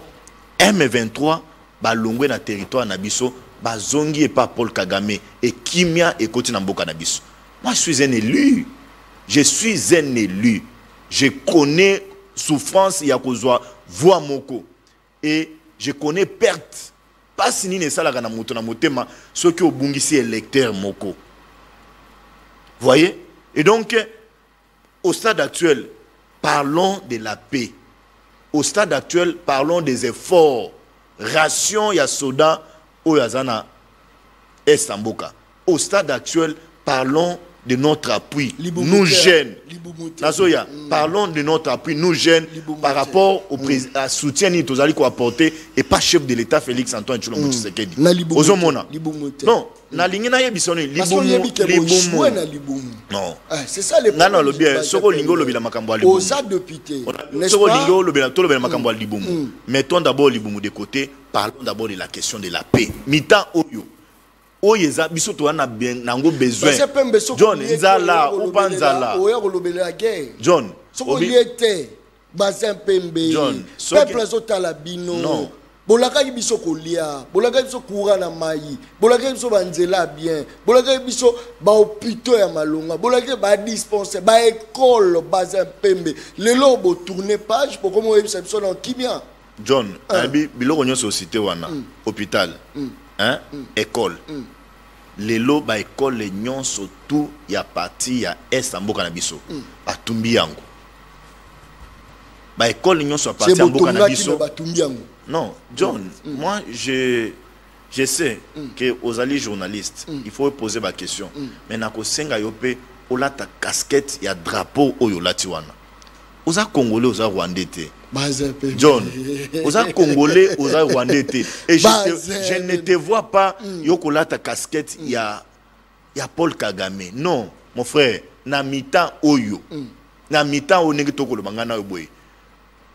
M23 ba longwe na territoire na biso ba zongi et pas Paul Kagame et kimia et koti na mboka na biso. Moi je suis un élu. Je suis un élu. Je connais souffrance ya kozwa voix moko et je connais perte. Pas sini ne sala na moto na motema ceux qui obungisi électeur moko. Voyez? Et donc au stade actuel parlons de la paix. Au stade actuel, parlons des efforts. Ration ya soda ou yazana Estamboka. Au stade actuel, parlons de notre appui. Nous jeunes. Nazoya, parlons de notre appui, nous jeunes, par rapport au soutien que nous allons apporter et pas chef de l'État Félix Antoine Tshilombo Tshisekedi. Ozomona. Non. Na lingi na yebisoni libumu. Non. C'est ça les problèmes. Non, le bien, soko lingo lobela makambo libumu. Aux députés. Soko lingo lobela to lobela makambo libumu. Mettons d'abord libumu de côté, parlons d'abord de la question de la paix. Mita oyo. Oyeza biso to wana nango besoin. John nzala ou pas nzala. John soko liete bazin pembe. John peuple azotala bino. Non. bolaka biso kolia, bolaka biso courant na mai, bolaka biso banzela bien, bolaka biso ba hôpitaux ya malonga, bolaka ba dispensaire, ba école bazin pembe. Lelo bo tourner page pour comment biso biso na kimia. John, abi biloko nyonso cité wana, hôpital, hein, école. Lelo ba école nyonso tout ya parti ya est mboka na biso. Batumbi yango. Ba école nyonso ya parti mboka na biso. Non, John, moi je sais que aux alliés journalistes, il faut poser ma question. Mais nako senga yope ola ta casquette ya drapeau oyo latiwana. Oza congolais, oza rwandais te. John, oza congolais, oza rwandais te. Et je ne te vois pas yokola ta casquette ya Paul Kagame. Non, mon frère, na mitan oyo. Na mitan o ngi tokolo bangana yo boy.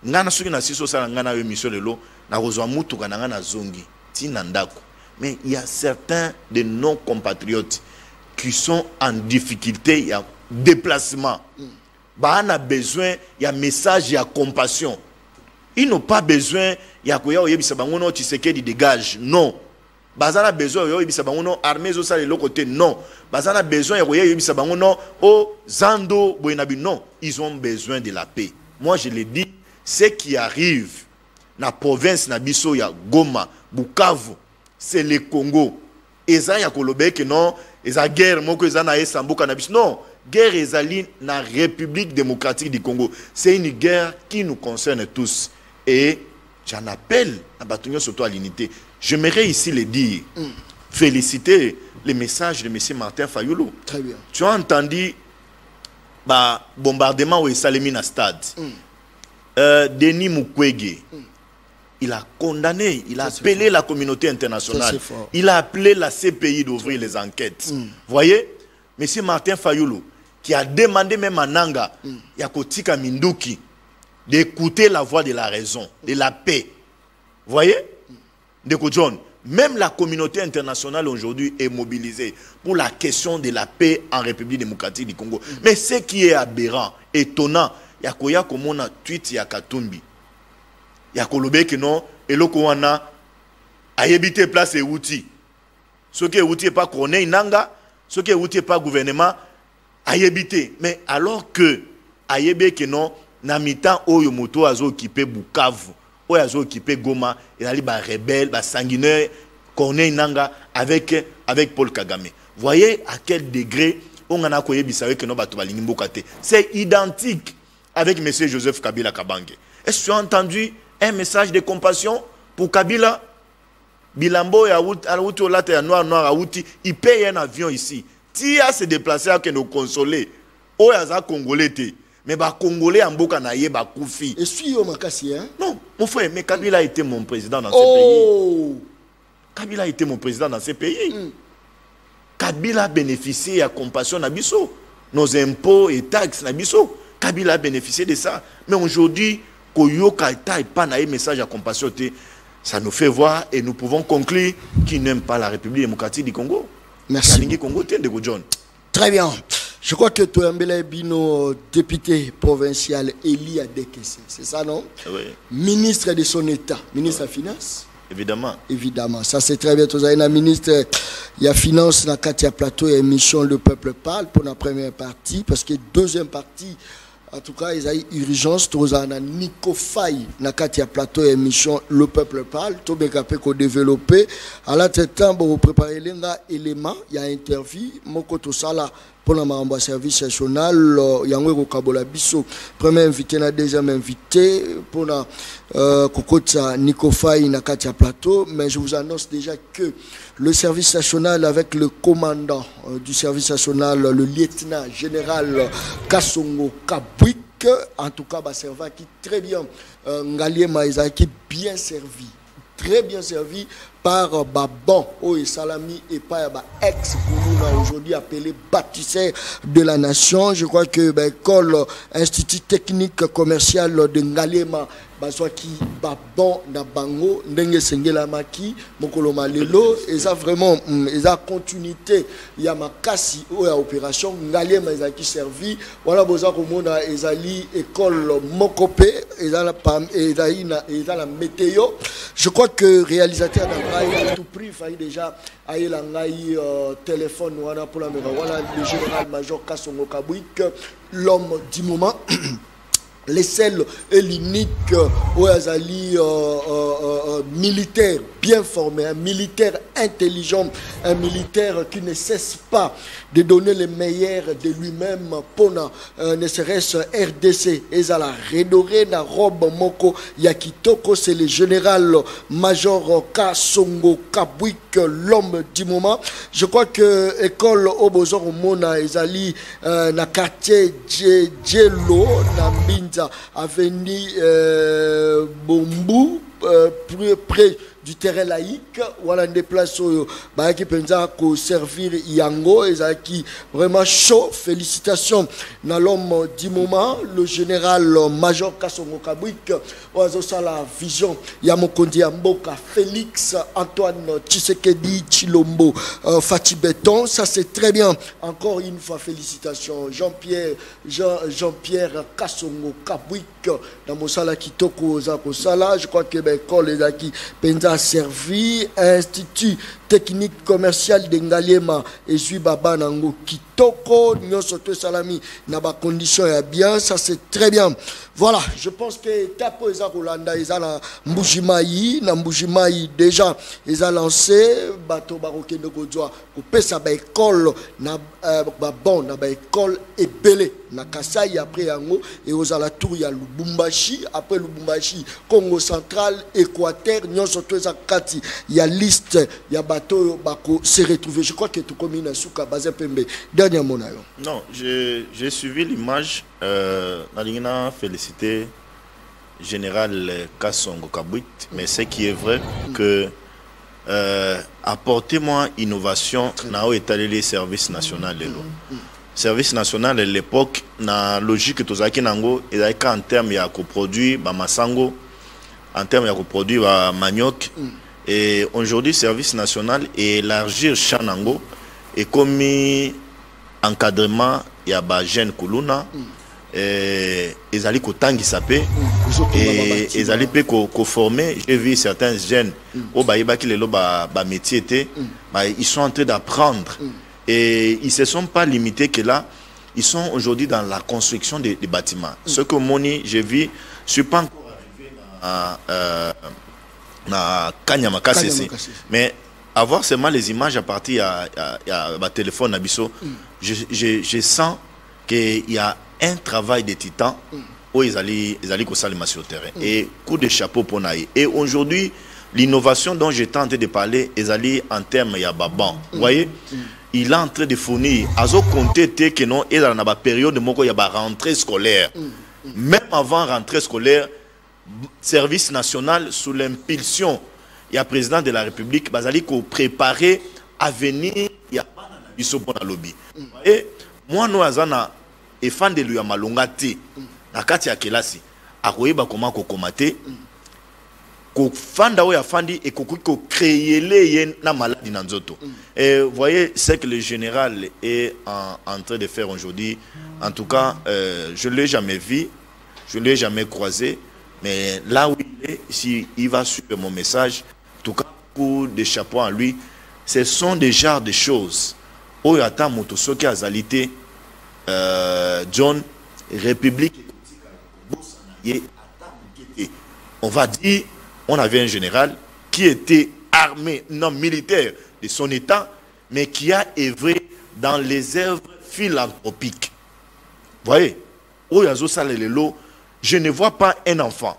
Ngana soki na siso sala ngana yo mission lelo na kozwa mutuka na ngana zongi tina ndako. Mais il y a certains de nos compatriotes qui sont en difficulté, il y a déplacement. Bah on a besoin, il y a message, il y a compassion. Ils n'ont pas besoin, il y a koya oyebisa bangono Tshisekedi dégage. Non. Bah on a besoin oyebisa bangono armée zo sala le côté non. Bah on a besoin oyebisa bangono o Zando Boenabi non, ils ont besoin de la paix. Moi je le dis, ce qui arrive na province na biso ya Goma, Bukavu, c'est le Congo. Eza ya kolobe que non, eza guerre moko eza na esambuka na biso. Non, guerre ezali na République démocratique du Congo. C'est une guerre qui nous concerne tous. Et j'en appelle à Batunyo surtout à l'unité. J'aimerais ici le dire, féliciter les messages de M. Martin Fayulu. Très bien. Tu as entendu bah bombardement au Salemina stade. Denis Mukwege, il a condamné, il a appelé la communauté internationale, il a appelé la CPI d'ouvrir les enquêtes. Voyez, M. Martin Fayulu, qui a demandé même à Nanga, Yakotika Minduki, d'écouter la voix de la raison, de la paix. Voyez, John, même la communauté internationale aujourd'hui est mobilisée pour la question de la paix en République démocratique du Congo. Mais ce qui est aberrant, étonnant, yakoya komona tweet ya Katumbi yakolobe que non eloko wana ayebite place et outil ce qui est outil pas connaît nanga ce qui est outil pas gouvernement ayebite mais alors que ayebe que non na mitan oyo moto azo occupé Bukavu oyo azo occupé Goma et ali ba rebelle ba sanguinaire connaît nanga avec Paul Kagame. Voyez à quel degré on a koyebisa que non bato balingi mboka te. C'est identique avec M. Joseph Kabila Kabange. Est-ce que tu as entendu un message de compassion pour Kabila? Bilambo et Aouti au latte noir Aouti, il paye un avion ici. Tia se déplacer à nous consoler. Oyaza Congolais te. Mais bah Congolais en boka na ye ba koufi. Et suis au Makassi hein? Non, mon frère, mais Kabila était mon président dans ce pays. Kabila était mon président dans ce pays. Kabila a bénéficié à compassion na biso. Nos impôts et taxes na biso. Kabila a bénéficié de ça. Mais aujourd'hui, Koyoka et pas un message à compassion, ça nous fait voir et nous pouvons conclure qu'ils n'aiment pas la République démocratique du Congo. Merci. Très bien. Je crois que Toyambele Bino, député provincial Eli Adekese, c'est ça, non? Oui. Ministre de son État, ministre des Finances. Évidemment. Évidemment, ça c'est très bien. Vous avez un ministre, il y a finance, dans Katia Plateau et émission Le Peuple Parle pour la première partie, parce que deuxième partie, en tout cas, il y a urgence. Vous avez un Nico Faye, dans Katia Plateau et émission Le Peuple Parle, tout bien capé qu'on développe. À la tête, vous préparez les éléments, il y a interview, mon côté ça là. Pour le service national, il y a un Kabola Bisso, premier invité, deuxième invité, pour Kokotsa Nico Faye na Katia Plateau. Mais je vous annonce déjà que le service national, avec le commandant du service national, le lieutenant général Kassongo Kabwik, en tout cas, servant qui très bien, Ngalié Maïza, qui bien servi. Très bien servi par Babon et Salami et par ex-Koulouna, aujourd'hui appelé bâtisseur de la nation. Je crois que l'école Institut technique commercial de Ngalema bazwaki babon na bango ndenge sengela maki mokolo malelo eza vraiment eza continuité ya makasi o ya opération ngaliema ezaki servi wala boza komona ezali école mokope ezala la météo. Je crois que réalisateur d'Angaï a tout pris, il déjà aïe l'Angaï téléphone wana pour la mera voilà le général-major Kassongo Kabouik, l'homme du moment. Les seuls et l'unique Ouazali militaire bien formé, un militaire intelligent, un militaire qui ne cesse pas de donner le meilleur de lui-même pour ne serait-ce RDC. Et à la redoré na robe moko yakitoko, c'est le général-major Kassongo Kabouik, l'homme du moment. Je crois que école Obozor Mona ezali na quartier Djelo na Mbinza avenue Bombu près du terrain laïque voilà des places qui pensa ko servir yango ezaki vraiment chaud. Félicitations na l'homme du moment le général major Kassongo Kabouik oazo la vision ya mokondi ya mboka Félix Antoine Tshisekedi Chilombo Fati Beton, ça c'est très bien. Encore une fois félicitations Jean-Pierre Kassongo Kabouik dans mosala kitoko za kosala. Je crois que l'école ezaki penza servi institut technique commercial de Ngaliema et Zui Baba Nango Kitoko nyonso to salami na ba condition ya bien, ça c'est très bien. Voilà, je pense que tapo eza Rolanda eza na Mbujimai déjà eza lancé bato barokende kozwa ko pesa ba école na ba bon na ba école ebele na Kasai après yango et aux alentours ya Lubumbashi, après Lubumbashi Congo central Équateur nyonso to eza kati ya liste ya bato bako se retrouver. Je crois que tout comme na suka Bazin Pembe dernier mot na yo. Non, j'ai suivi l'image na lingina féliciter général Kassongo Kabouik, mais ce qui est vrai que apportez-moi innovation na o étalé les services nationaux lelo. Service national à l'époque na logique tozaki nango ezaki en termes ya coproduit ba masango, en termes ya coproduit ba manioc. Et aujourd'hui, service national et élargir Chanango et comme encadrement, il y a des jeunes Kuluna, et ils allaient kotangi sapé, et ils allaient former. J'ai vu certains jeunes, au Baïba qui les métier ils sont en train d'apprendre. Et ils ne se sont pas limités que là, ils sont aujourd'hui dans la construction des bâtiments. Ce que Moni, j'ai vu, je ne suis pas encore arrivé à Kanyama KCC. Mais avoir seulement les images à partir de ma téléphone Abisso, je sens qu'il y a un travail de titan où ils allaient sur le terrain. Et coup de chapeau pour Naï. Et aujourd'hui, l'innovation dont j'étais en train de parler, ils allaient en termes de Baban. Vous voyez, il est en train de fournir, à ce compter que non, il y a une période de il y a rentrée scolaire. Même avant rentrée scolaire, service national sous l'impulsion il y a président de la République bazali ko préparer à venir il y a pas na biso pour la lobby et moi no azana et fan de lui amalongati na kati ya kelasi akoyeba comment ko komate ko fanda o ya fandi et ko créer les na maladie na nzoto. Et vous voyez ce que le général est en train de faire aujourd'hui. En tout cas, je l'ai jamais vu, je l'ai jamais croisé. Mais là où il est, si il va suivre mon message, en tout cas, pour des chapeaux à lui, ce sont des genres de choses. Oyata Motosoki Azalité, John, République, on va dire, on avait un général qui était armé, non militaire de son état, mais qui a œuvré dans les œuvres philanthropiques. Vous voyez, Oyazo Salelelo. Je ne vois pas un enfant.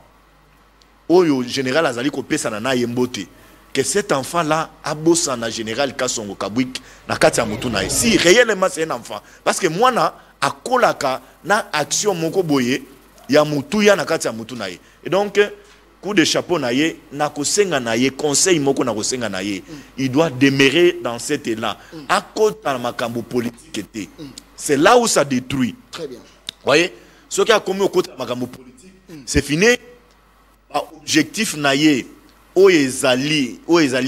Oyo général Azali ko pesa na yembote. Que cet enfant-là a bossé na général Kassongo Kabouik na kati ya mutu na. Si réellement c'est un enfant. Parce que moi na akolaka na action moko boye ya mutu ya na kati ya mutu na. Et donc coup de chapeau na ye na kosenga na ye conseil moko na kosenga na ye. Il doit demeurer dans cet élan. À cause de makambo politique était. C'est là où ça détruit. Très bien. Vous voyez? Ce qui a commis au côté de la politique, c'est fini. objectif naye o ezali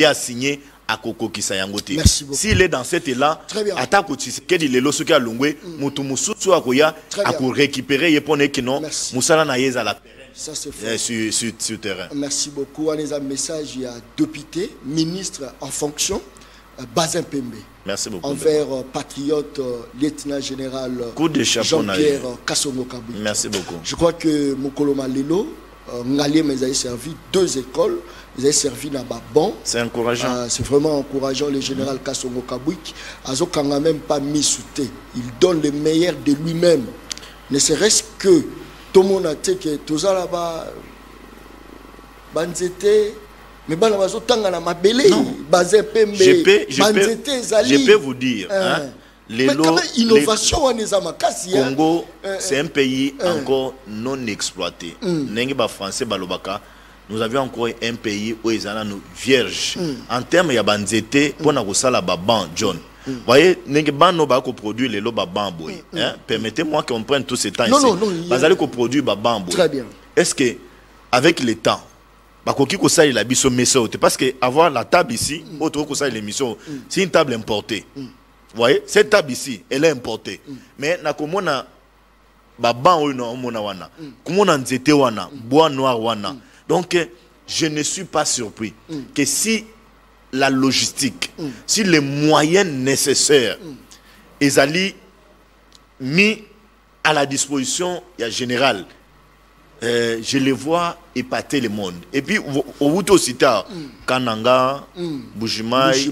a signé à Koko Kisayangote. Merci beaucoup. S'il est dans cet élan, attaque au Tshisekedi le losuki alungwe mutu mususu akoya à récupérer yepone que non musala na yeza la ça c'est fort. Sur terrain. Merci beaucoup. On a un message, il y a député, ministre en fonction, Bazin Pembe. Merci beaucoup. Envers patriote, lieutenant général Jean-Pierre Kassongo Kabou. Merci beaucoup. Je crois que Mokolo Malelo, Ngalé mais a servi 2 écoles, ils ont servi dans bon. C'est encourageant. C'est vraiment encourageant le général Kassongo Kabouik. Azoka n'a même pas mis sous thé. Il donne le meilleur de lui-même. Ne serait-ce que tout le monde a dit que tout ça là-bas, banzete, mais ban là-bas, tanga na mabele, bazé pembe, je peux vous dire, hein, l'innovation Congo, c'est un pays encore non exploité. Nengiba français balobaka, nous avions encore un pays où ils en nous vierges. En termes de banzete, pour nous la baban John. Vous voyez, Nengebano va produire les lots babambo. Permettez-moi qu'on prenne tout ce temps ici. Non, vous allez produire babambo. Très bien. Est-ce que avec le temps, il a biso meso parce que avoir la table ici, autre que ça l'émission, c'est une table importée. Vous voyez, cette table ici, elle est importée. Mais na komona baban ou non mona wana, komona nzete wana, bois noir wana. Donc je ne suis pas surpris que si la logistique, si les moyens nécessaires, ils allaient mis à la disposition du général, je les vois épater le monde. Et puis, au bout aussi tard, Kananga, Bujimaï,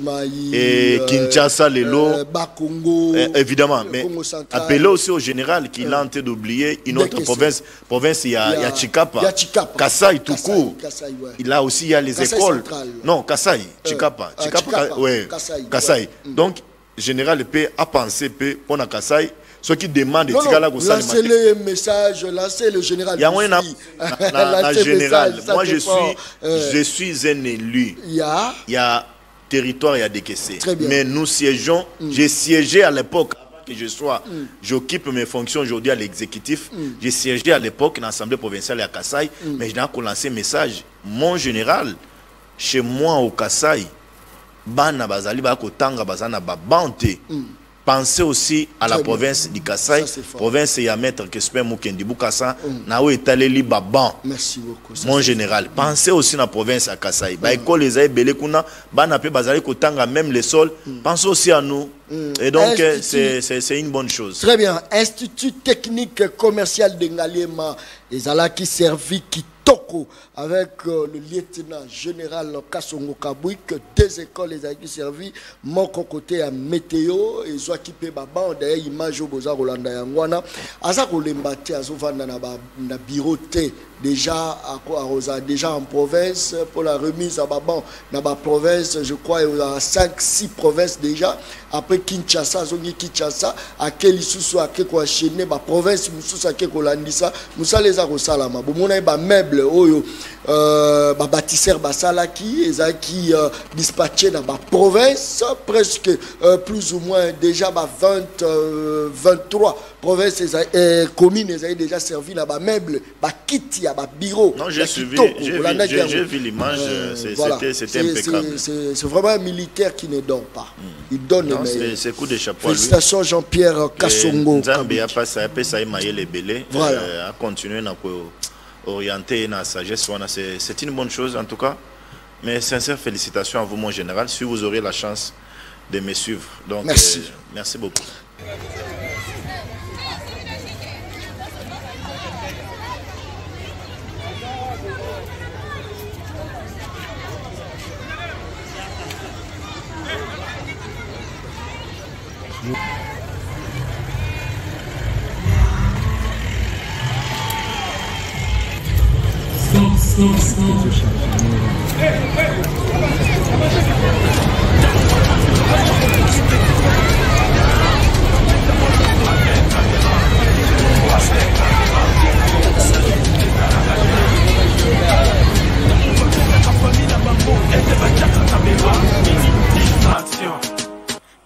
et Kinshasa, Lelo, Bakongo, évidemment, mais appelez aussi au général qu'il a tenté d'oublier une autre province, il y a Chikapa, Kassai tout court. Il a aussi les écoles. Non, Kassai, Chikapa, ouais, Kassai. Donc, le général a pensé pour la Kassai. Ceux qui demandent de lancer le message, lancer le général. Général. Moi, je suis un élu. Il y a territoire, il y a des caissés. Mais nous siégeons. J'ai siégé à l'époque que je sois. J'occupe mes fonctions aujourd'hui à l'exécutif. J'ai siégé à l'époque dans l'Assemblée provinciale à Kassai. Mais je n'ai pas lancé un message. Mon général, chez moi au Kassai, Bana Bazali Bakotanga Bazana Babante. Pensez aussi à la province du Kassai, province et à maître Kesper Mukendi Bukassa, Naou Etaleli Baban. Merci beaucoup. Mon général, pensez aussi à la province à Kassai. Baïko les aïe Belekuna, Banape Bazali Kotanga, même les sols. Pensez aussi à nous. Et donc, c'est une bonne chose. Très bien. Institut technique commercial de Ngaliema, les Alaki servi qui Toko avec le lieutenant général Kassongo Kabouik, 2 écoles les Alaki servi, mon côté à météo, et soit qui peut baban, d'ailleurs, image au Boza Rolanda Yangwana, Azako Lembate, Azovana na bureau T. Déjà en province pour la remise à Baban dans la province, je crois il y a 5-6 provinces déjà. Après Kinshasa, Zongi Kinshasa, à quel issue à quel quoi chaîner ma province, Moussous à quel landisa, Moussa les a salama. Bon, on a ba meuble, oyo, ba bâtisseur basalaki, et qui dispatché dans ma province, presque plus ou moins déjà 23 provinces et communes, ils ont déjà servi là bas meuble, ba kiti, ba bureau. Non, j'ai vu l'image, c'était impeccable. C'est vraiment un militaire qui ne dort pas. Il donne. C'est coup de chapeau. Félicitations Jean-Pierre Kassongo. Zambia a continué à orienter la sagesse. C'est une bonne chose en tout cas. Mais sincères félicitations à vous mon général si vous aurez la chance de me suivre. Donc, merci. Merci beaucoup.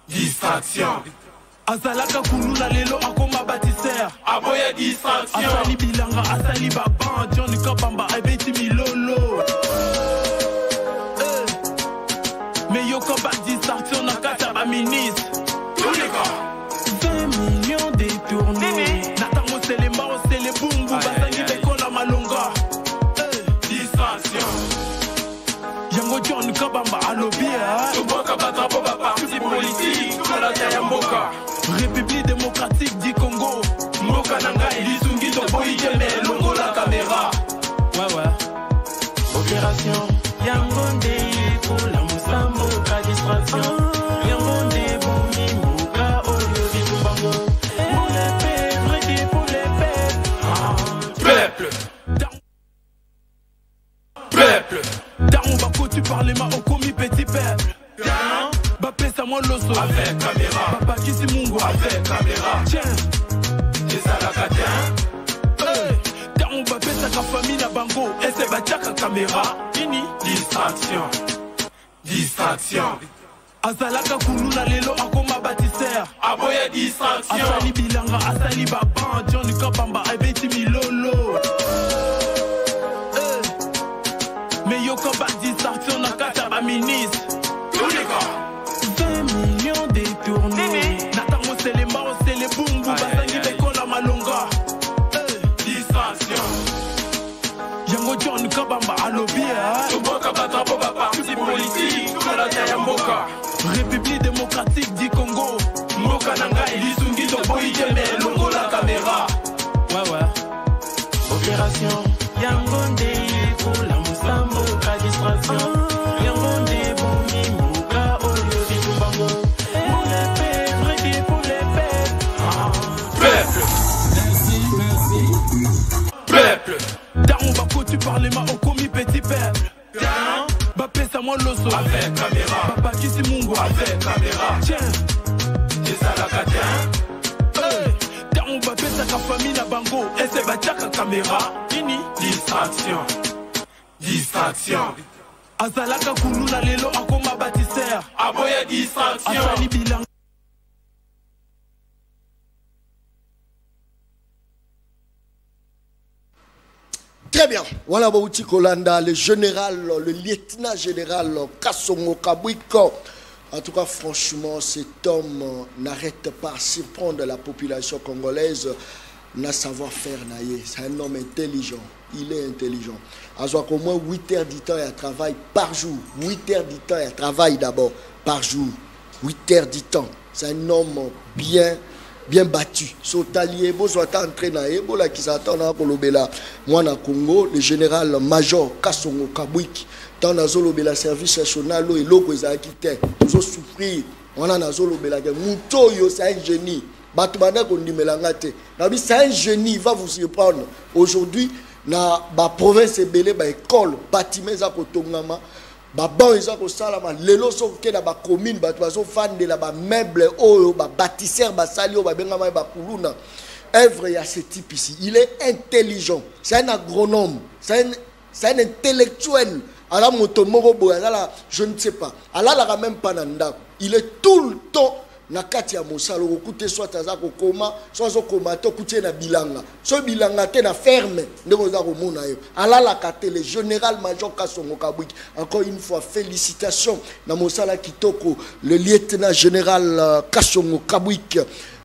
Distraction. Azalaka kulula lelo akoma bâtisseur. Aboya distraction. Asali bilanga asali baban John Kabamba abeti milolo. Yango John Kabamba Alobia Toboka Batrapo parti politique Tokalata ya mboka République démocratique du Congo Mboka Nangai Lizungi Toboyi Jeme Longo la caméra. Ouais Opération Yangonde pour la Moussambo ka distraction Yangonde Boumi Mouka Oyo Bimbango Pour les paix, vrai pour les paix Peuple Daron Bako tu parles ma Okomi petit peuple Bapé sa moi l'osso avec caméra Papa Kisi Mungo avec caméra Tiens c'est ça la catin Daron Bapé sa famille na bango et c'est Bachaka caméra Ini Distraction Azalaka Kuluna Lelo Akoma bâtisseur Aboya distraction Asali Bilanga Asali Baban John Kabamba Abeti Milolo Mais yoko ba distraction na kata ba ministre. Tous les gars 20 millions détournés. Natango c'est les maos, c'est les boumbu. Basangi bekola malonga. Distraction. Yango John Kabamba Alobia Toboka Batrapo parti politique Tokalata ya mboka République démocratique du Congo Mboka Nangai Lizungi Toboyi Jeme Longo la caméra. Ouais Opération Yangonde pour la Moussambo ka distraction Yangonde Boumi Mouka Oyo Bimbango Pour les paix, vrai pour les paix Peuple Daron Bako tu parles ma Okomi petit peuple Bapé sa moi l'osso avec caméra Papa Kisi Mungo avec caméra Tiens c'est ça la catin Daron Bapé sa famille na bango et c'est Bachaka caméra Ini Distraction Azalaka Kuluna Lelo Akoma bâtisseur Aboya distraction Asali Bilang. Très bien. Voilà Bouti Kolanda, le général, le lieutenant général Kassongo Kabwiko. En tout cas, franchement, cet homme n'arrête pas à surprendre la population congolaise. N'a savoir-faire naïe. C'est un homme intelligent. Il est intelligent. Alors qu'au moins 8 heures du temps, il travaille par jour. 8 heures du temps, il travaille d'abord par jour. 8 heures du temps. C'est un homme bien battu. Sotalier, beau soit entraîné, beau là qui s'attend à Kolobela. Moi, na Congo, le général major Kassongo Kabwiki, dans la Zolobela service national, et l'eau que ça a quitté, nous souffrir. On a Zolobela, Moutoyo, c'est un génie. C'est un génie, il va vous surprendre. Aujourd'hui, dans la province de Bélé, l'école, bâtiment, Kotongama, Baban, Salama, Lelo, dans la commune, fan de la meuble, bâtisseur, Salio, Bengama, Bakuluna. Œuvre, il y a ce type ici. Il est intelligent. C'est un agronome. C'est un intellectuel. Alors, je ne sais pas. Alors, même pas Nanda. Il est tout le temps. Nakati ya mosalo kokute soit aza kokoma soit azokoma to kutie na bilanga so bilanga te na ferme ndeko za komona yo alala kate le général major Kassongo Kabwiki. Encore une fois félicitations na mosala kitoko le lieutenant général Kassongo Kabwiki.